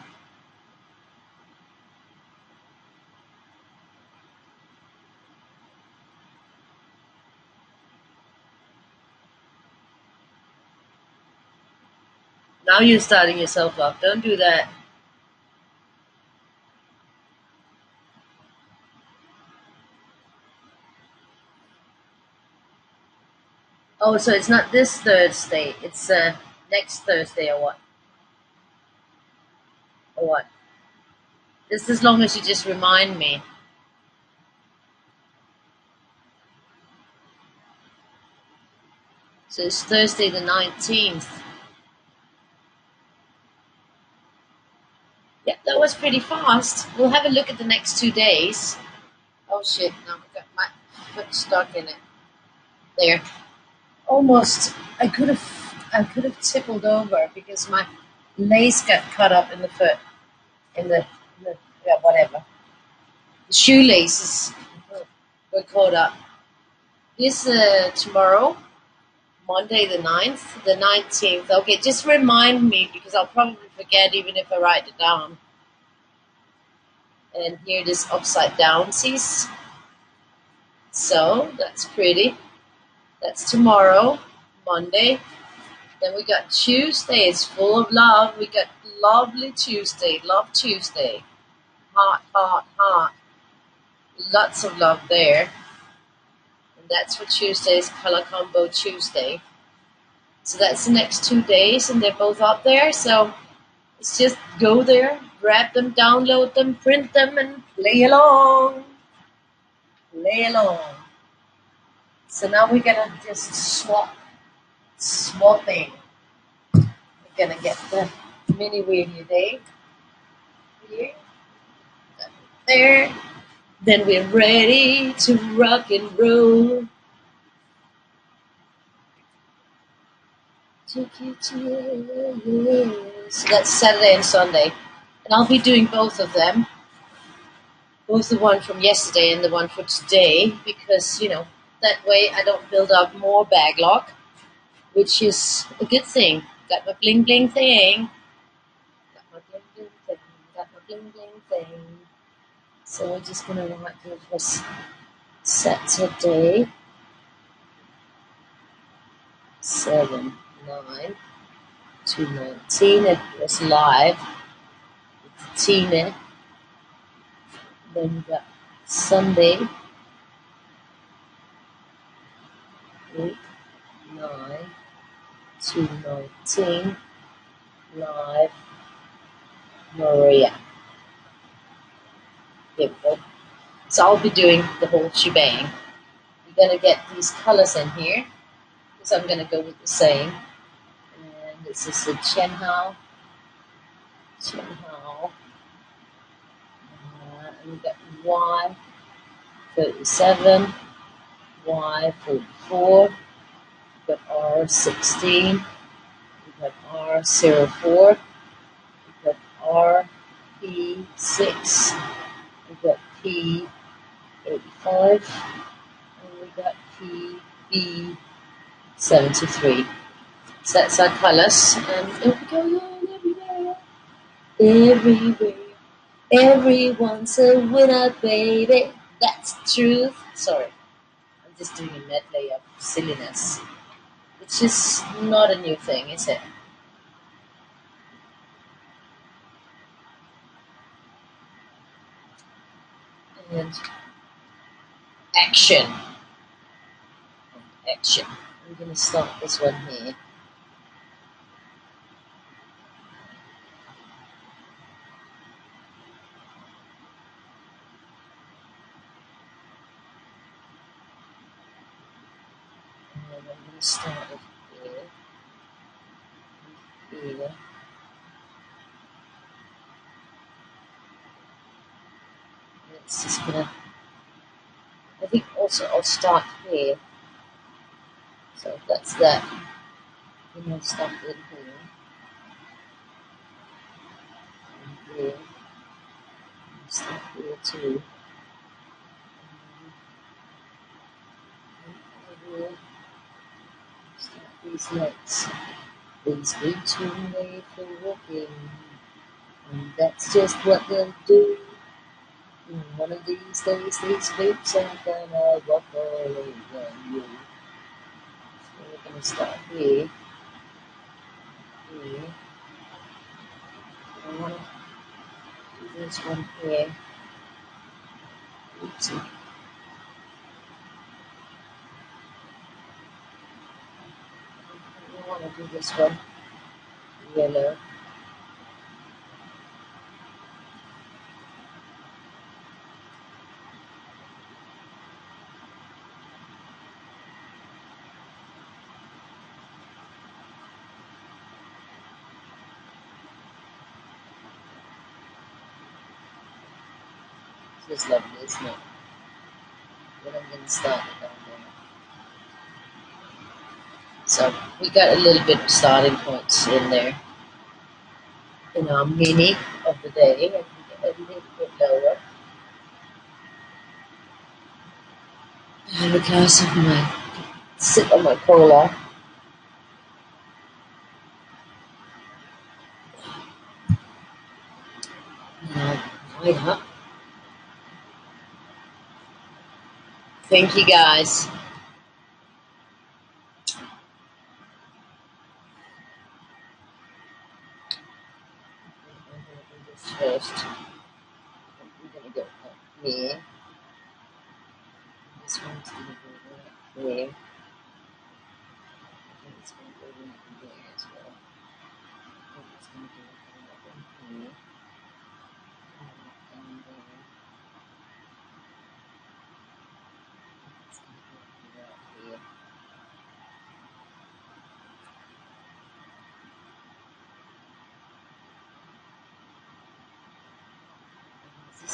Now you're starting yourself up. Don't do that. Oh, so it's not this Thursday. It's next Thursday or what? Or what? Just as long as you just remind me. So it's Thursday the 19th. Yeah, that was pretty fast. We'll have a look at the next 2 days. Oh shit, now I've got my foot stuck in it. There. Almost, I could have tippled over because my lace got cut up in the foot. Yeah, whatever. The shoelaces were caught up. This tomorrow, Monday the 9th, the 19th. Okay, just remind me because I'll probably forget even if I write it down. And here it is upside down, see? So that's pretty. That's tomorrow, Monday. Then we got Tuesday. It's full of love. We got lovely Tuesday. Love Tuesday. Hot, hot, hot. Lots of love there. And that's for Tuesday's Color Combo Tuesday. So that's the next 2 days, and they're both up there. So it's just go there, grab them, download them, print them, and play along. Play along. So now we're gonna just swapping. We're gonna get the mini Weirdie day here, there. Then we're ready to rock and roll. So that's Saturday and Sunday. And I'll be doing both of them. Both the one from yesterday and the one for today. Because, that way I don't build up more backlog. Which is a good thing. Got my bling bling thing. Got my bling bling thing. Got my bling bling thing. So we're just going to write it for Saturday. 7, 9. 219, it was live with Tina. Then we got Sunday, 8, 9, 219, live, Maria. Here we go. So I'll be doing the whole shebang. We're going to get these colors in here, because I'm going to go with the same. And this is the Chen Hao. And we got Y37, Y44, we got R16, we got R04, we got RP6, we got P85, and we got PB73. So that's our colors, and there we go, everywhere. Everyone's a winner, baby. That's the truth. Sorry, I'm just doing a medley of silliness, which is not a new thing, is it? And action. I'm going to start this one here. And I'm going to start it here. It's just going to, I think also I'll start here. So that's that. Then I'll start in here. And here. I'll start here too. And here. Start these legs. These boots were made for walking. And that's just what they'll do. One of these days, these boots are gonna walk all over you. So we're gonna start here. I wanna do this one here. Oopsie. I wanna do this one yellow. This is lovely, isn't it? Then I'm gonna start it down there. So we got a little bit of starting points in there. In our mini of the day, I can get a little bit lower. I have a glass of my sip on my cola. Now, light up. Thank you guys. I'm going to do this first. I'm going to go up here. This one's going to go right there. I think it's going to go right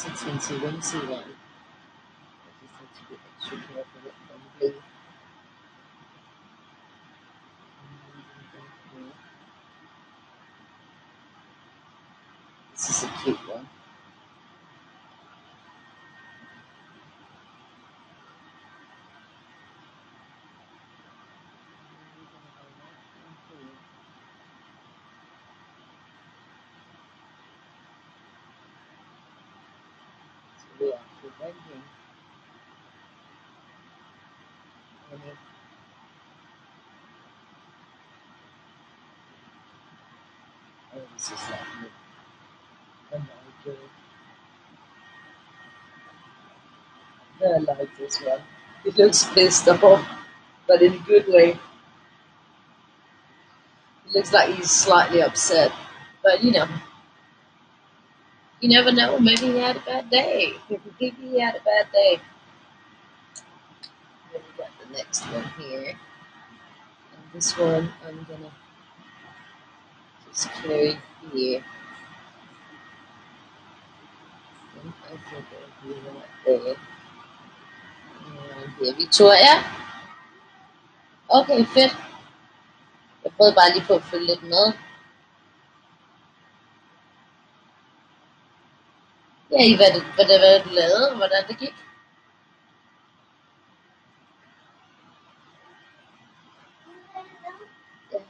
It's a teensy wincy one. I just need to be extra careful with them blue. This is a cute one. So we actually blending. Oh, this is lovely. I like it. I like this one. It looks pissed off, but in a good way. It looks like he's slightly upset. But you never know. Maybe he had a bad day. Maybe he had a bad day. Then we got the next one here. And this one I'm gonna just carry here. And I think it'll be right there. And here. Vi tror jeg. Okay, fedt. Jeg prøvede bare lige på at følge lidt med. Ja, i hvad du lavede, og hvordan det gik. Yeah.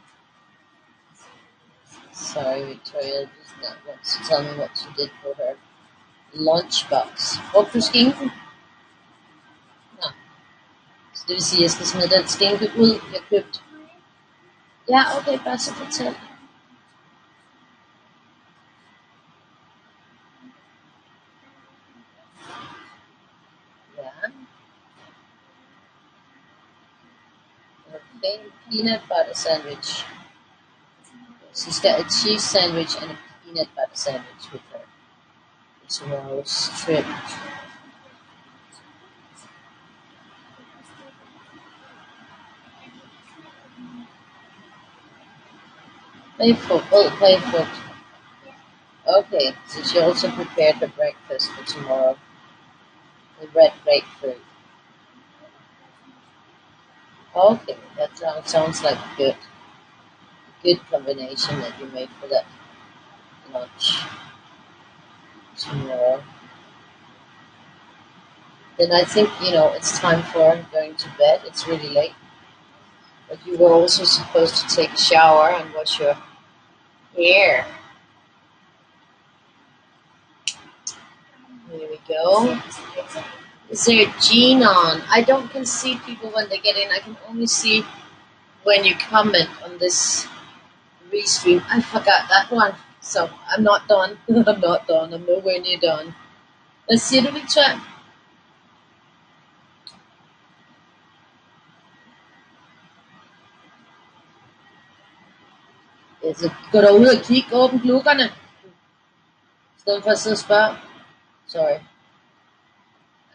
Sorry, Victoria does not want to tell me what she did for her lunchbox. Brugte du skinken? Nå. Så det vil sige, at jeg skal smide den skinke ud, jeg købte. Ja, okay, bare så fortæl. Ja. Okay, peanut butter sandwich. She's got a cheese sandwich and a peanut butter sandwich with her. Tomorrow's trip. Playful. Oh, playful. Okay, so she also prepared her breakfast for tomorrow. The red grapefruit. Okay, that sounds like a good combination that you made for that lunch tomorrow. Then I think, it's time for going to bed. It's really late. But you were also supposed to take a shower and wash your hair. Here we go. Is there a gene on? I don't can see people when they get in. I can only see when you comment on this restream. I forgot that one. So I'm not done. I'm not done. I'm nowhere near done. Let's see the Victor. Gå derud og kig, åbn glukkerne. I stedet for at sidde og spørge. Sorry.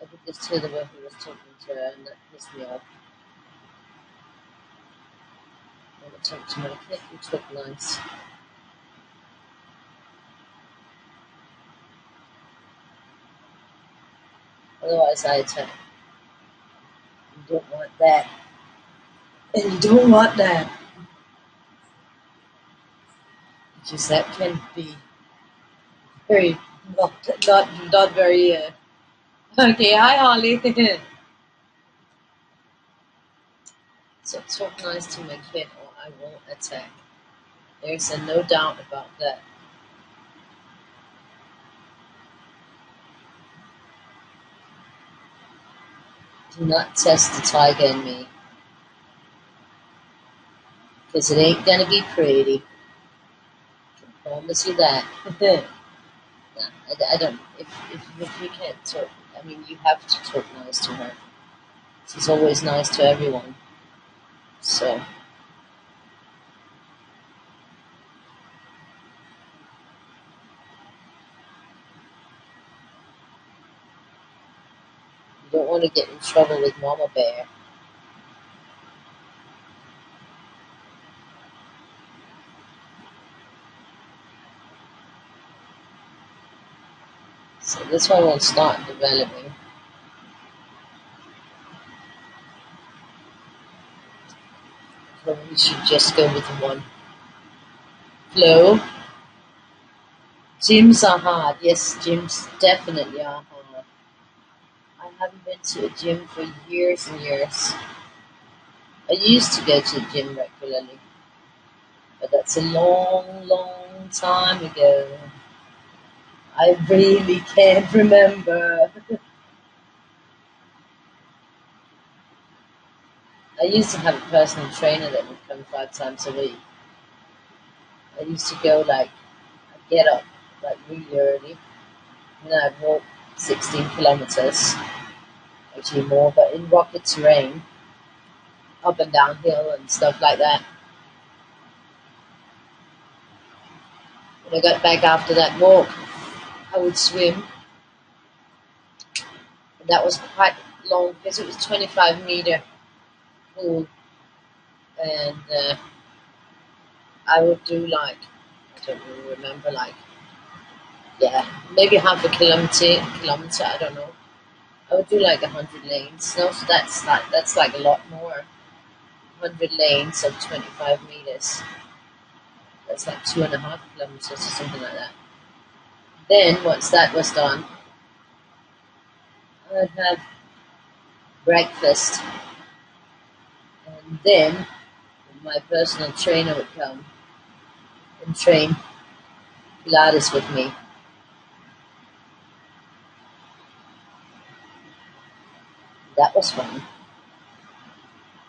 I could just hear the way he was talking to her and that pissed me off. I want to talk to my kid, which looked nice. Otherwise I attack. You don't want that. And you don't want that. Because that can be very not very okay, hi Holly. So talk nice to my kid or I won't attack. There's no doubt about that. Do not test the tiger in me. Because it ain't gonna be pretty. I can promise you that. No, I don't. If you can't talk, I mean, you have to talk nice to her. She's always nice to everyone. So. You don't want to get in trouble with Mama Bear. So this one will start developing. So we should just go with one flow. Gyms are hard. Yes, gyms definitely are hard. I haven't been to a gym for years and years. I used to go to the gym regularly, but that's a long, long time ago. I really can't remember. I used to have a personal trainer that would come 5 times a week. I used to go like, I'd get up like really early, and then I'd walk 16 kilometers, actually more, but in rocky terrain, up and down hill and stuff like that. When I got back after that walk, I would swim. And that was quite long because it was 25-meter pool, and I would do like, I don't really remember, like, yeah, maybe half a kilometer, I don't know. I would do like 100 lanes. No, so that's like a lot more. 100 lanes of 25 meters. That's like 2.5 kilometers or something like that. Then once that was done, I'd have breakfast, and then my personal trainer would come and train Pilates with me. That was fun.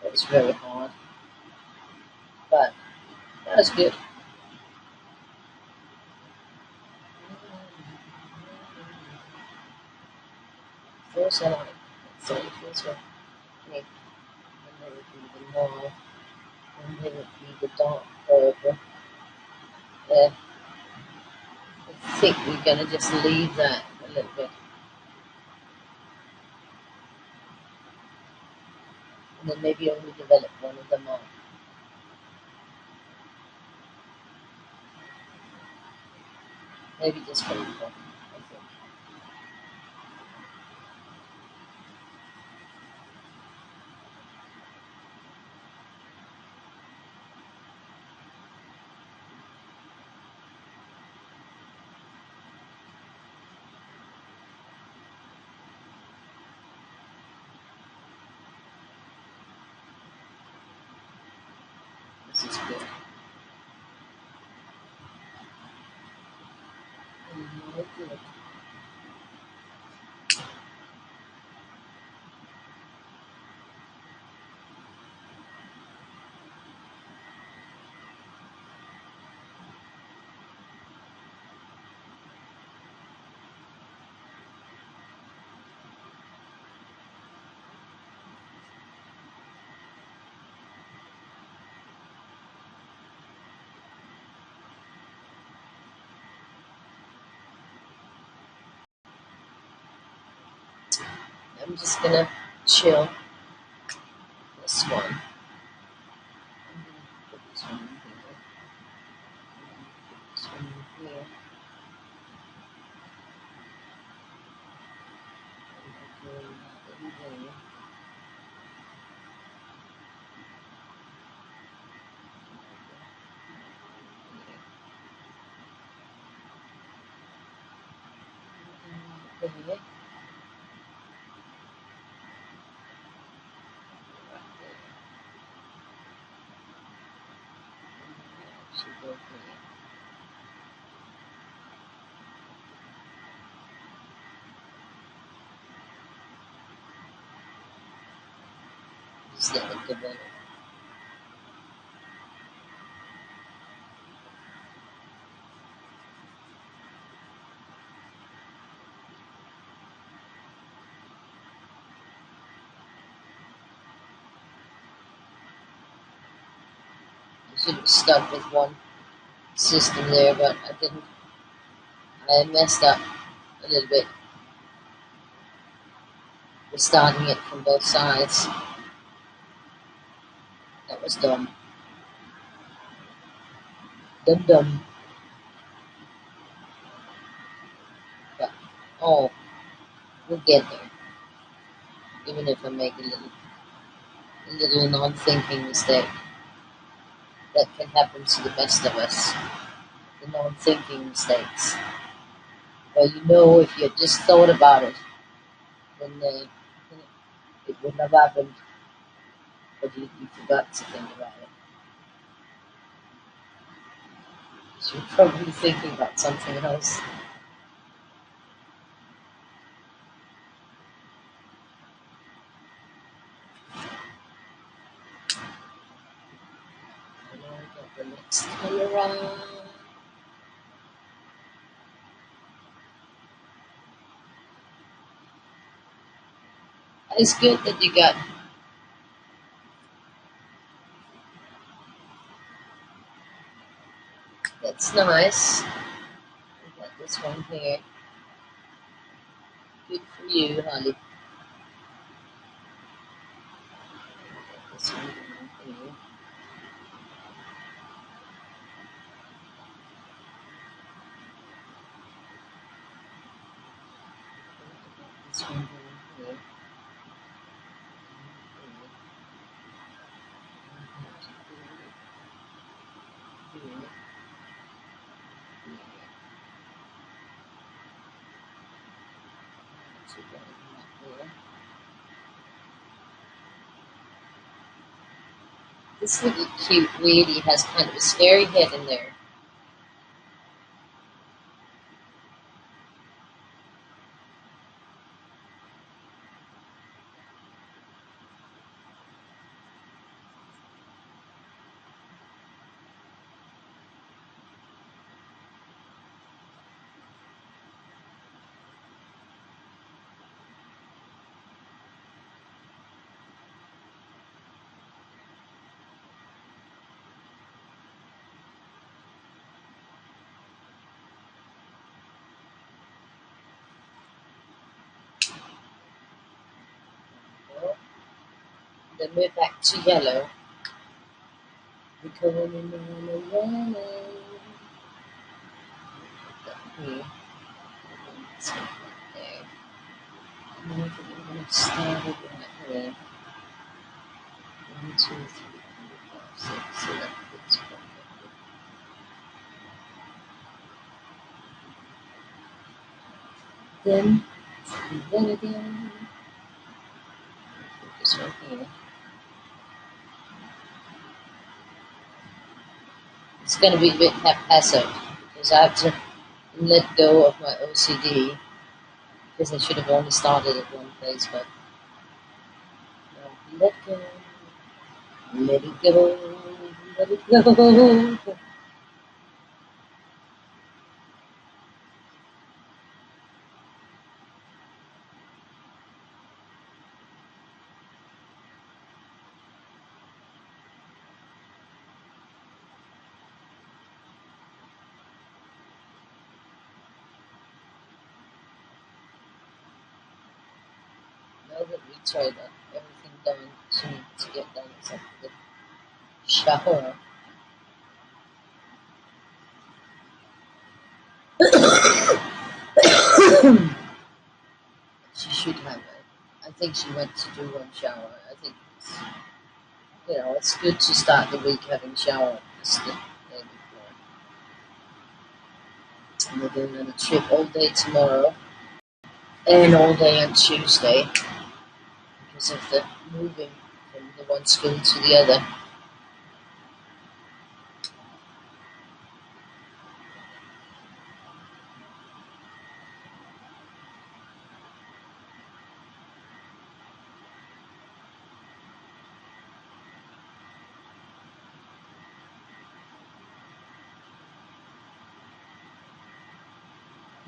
It was very hard, but that was good. Feels so like, so it feels like, and there would be the mall, and there would be the dark purple. Yeah, I think we're gonna just leave that a little bit, and then maybe only develop one of them up. Maybe just one of them, I think. This is good. Good. I'm just gonna chill this one. I'm gonna put this one in here. Put this one in here. And then here. Should go here. Just let it develop. I should have stuck with one system there, but I didn't. I messed up a little bit with starting it from both sides. That was dumb. Dumb. But, oh get there, even if I make a little non-thinking mistake. That can happen to the best of us, the non-thinking mistakes. But if you had just thought about it, then it wouldn't have happened, but you forgot to think about it. So you're probably thinking about something else. And I got the next time around. It's good that you got. That's nice. We got this one here. Good for you, honey. This one here. This one here. This little cute Weirdie has kind of a scary head in there. Then we're back to yellow. We're going in the yellow. Here. It's right there. And I think I'm going to start it right here. 1, 2, 3, 4, 5, 6, 7, 8, 9. Then do that again. Put this one here. It's going to be a bit haphazard because I have to let go of my OCD because I should have only started at one place, but no, let go, let it go, let it go. Now that we tried everything done to get done except the shower. She should have it. I think she went to do one shower. I think it's good to start the week having shower just the day before. And we're going on a trip all day tomorrow and all day on Tuesday because of the moving from the one school to the other.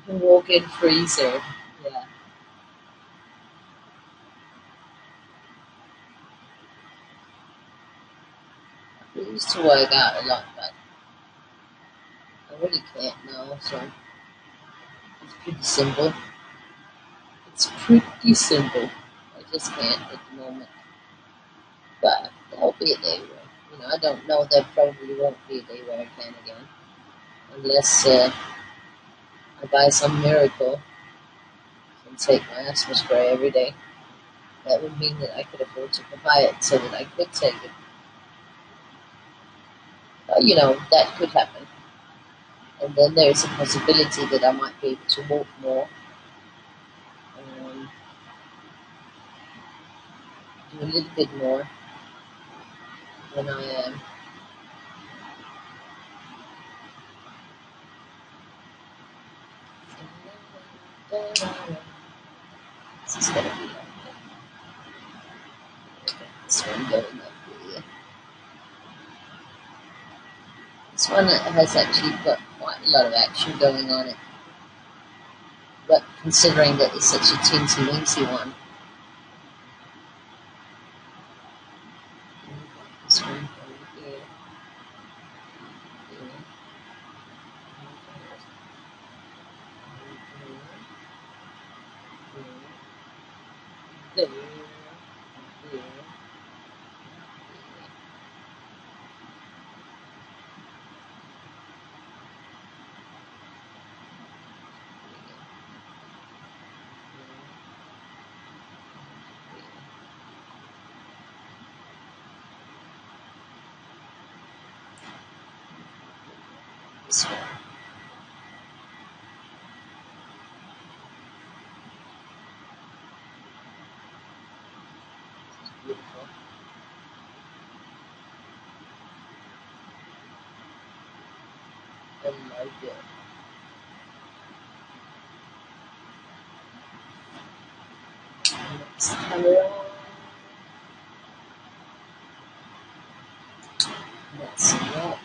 Walk-in freezer. Yeah. I used to work out a lot, but I really can't now, so it's pretty simple. It's pretty simple. I just can't at the moment. But there'll be a day where, I don't know, there probably won't be a day where I can again. Unless I buy some miracle, some take my asthma spray every day. That would mean that I could afford to buy it so that I could take it. That could happen. And then there's a possibility that I might be able to walk more, um, do a little bit more than I am. This is going to be like this one going up here. This one has actually got quite a lot of action going on it. But considering that it's such a teensy weensy one, this one over here, there, there. This one. Beautiful. I like it. Next camera. That's what.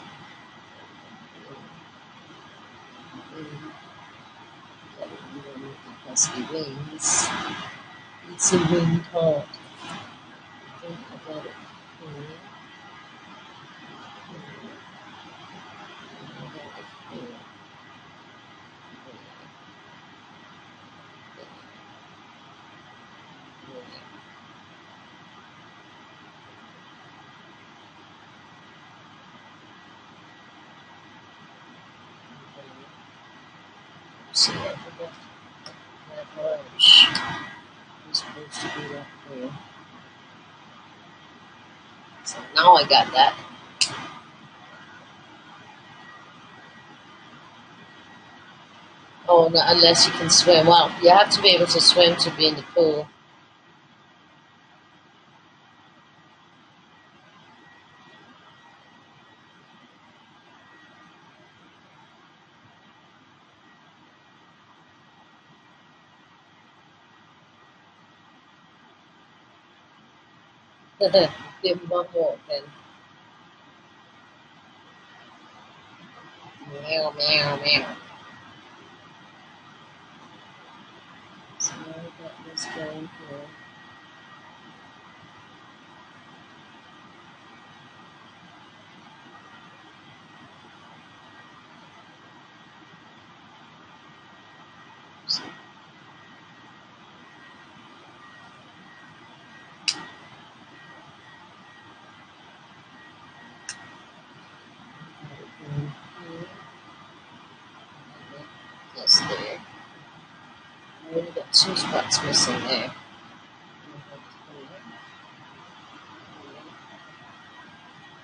Because the wings. It's a wing part. I think I got it here. I got it here. See, I forgot that orange. It's supposed to be right here. So now I got that. Oh, no, unless you can swim. Well, you have to be able to swim to be in the pool. Give him one more then. Meow, meow, meow. So now I got this going here. So, here. Just there. I only got 2 spots missing there.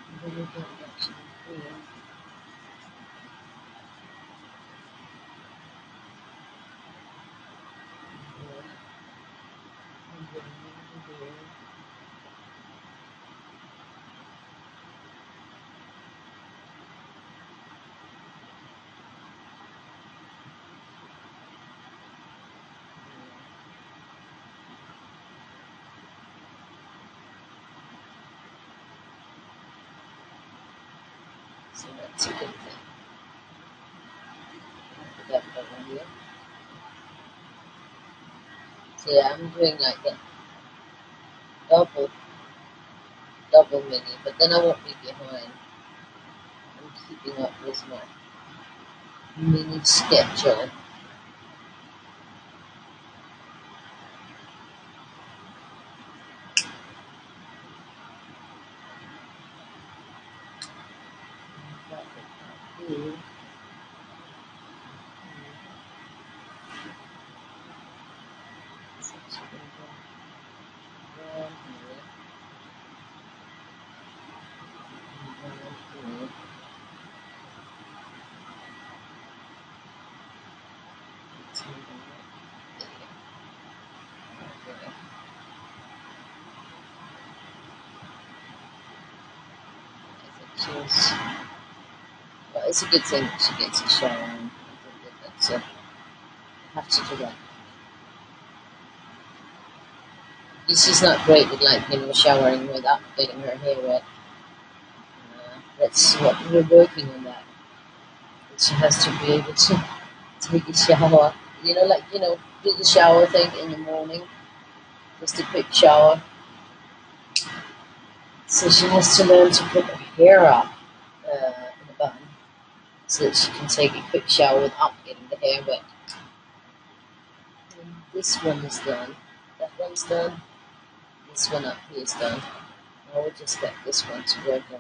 And then we got actually here. And then over here. So that's a good thing. I forgot that one here. So yeah, I'm doing like a double, double mini, but then I won't be behind. I'm keeping up with my mini schedule. she's, well, it's a good thing that she gets a shower. And that's have to do that. She's not great with showering without getting her hair wet. That's what we're working on that. She has to be able to take a shower. Do the shower thing in the morning, just a quick shower. So she has to learn to put her hair up in a bun so that she can take a quick shower without getting the hair wet. And this one is done. That one's done. This one up here is done. Now we'll just get this one to work on.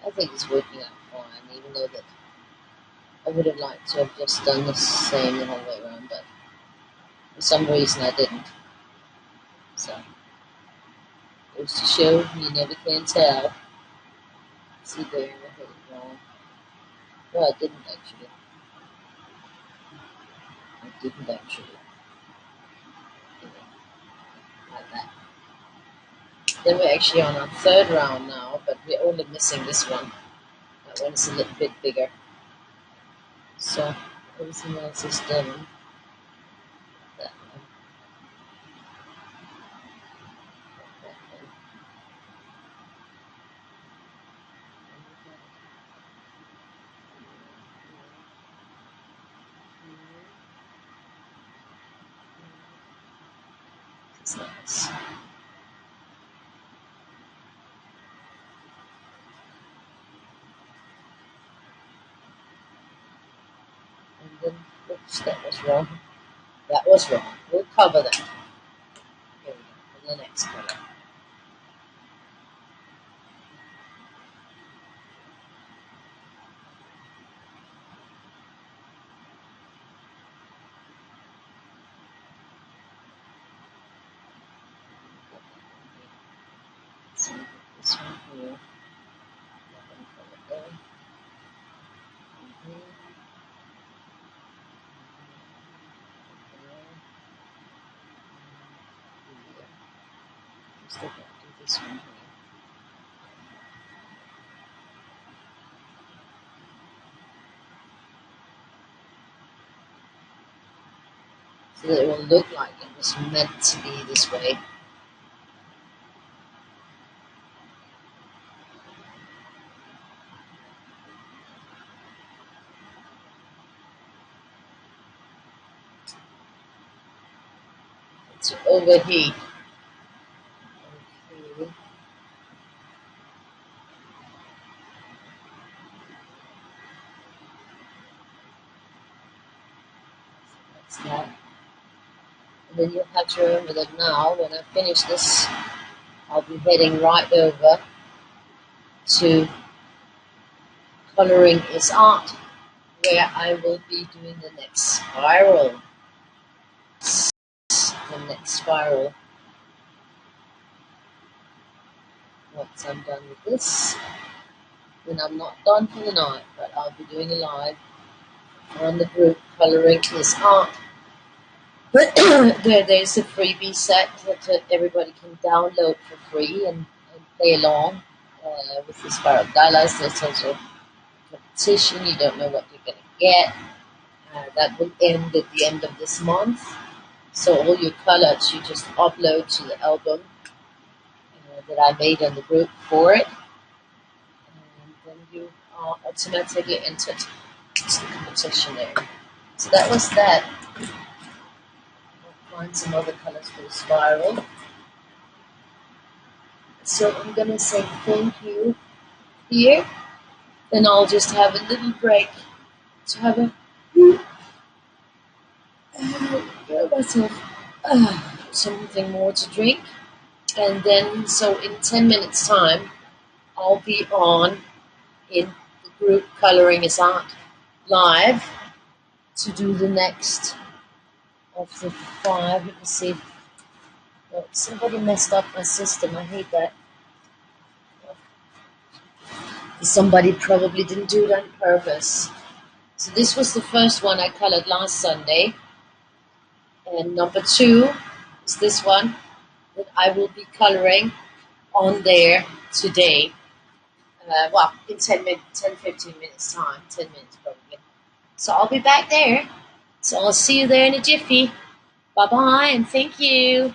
I think it's working out fine, even though that I would have liked to have just done the same the whole way around, but for some reason I didn't. So, goes to show you never can tell. See there, I hit it wrong. Well, I didn't actually. Like that. Then we're actually on our third round now, but we're only missing this one. That one's a little bit bigger. So, everything else is done. That one. That one. It's nice. And then, oops, that was wrong. That was wrong. We'll cover that. Here we go. And the next color. So this one here. That one color there. Just look at this one here. So that it will look like it was meant to be this way. To overheat. Okay. That's that. And then you'll have to remember that now, when I finish this, I'll be heading right over to Coloring is Art, where I will be doing the next spiral. Once I'm done with this, then I'm not done for the night, but I'll be doing a live on the group Coloring is Art. But there's a freebie set that everybody can download for free and play along with the spiral dialysis. There's also competition. You don't know what you're going to get. That will end at the end of this month. So all your colors you just upload to the album that I made on the group for it. And then you are automatically entered to the competition there. So that was that. I'll find some other colors for the spiral. So I'm going to say thank you here. Then I'll just have a little break to have a get myself something more to drink. And then, so in 10 minutes time, I'll be on in the group Coloring is Art live. to do the next of the 5. Let me see. Oh, somebody messed up my system. I hate that. Somebody probably didn't do it on purpose. So this was the first one I colored last Sunday. And number 2 is this one that I will be coloring on there today. Well, in 15 minutes time. 10 minutes probably. So I'll be back there. So I'll see you there in a jiffy. Bye-bye and thank you.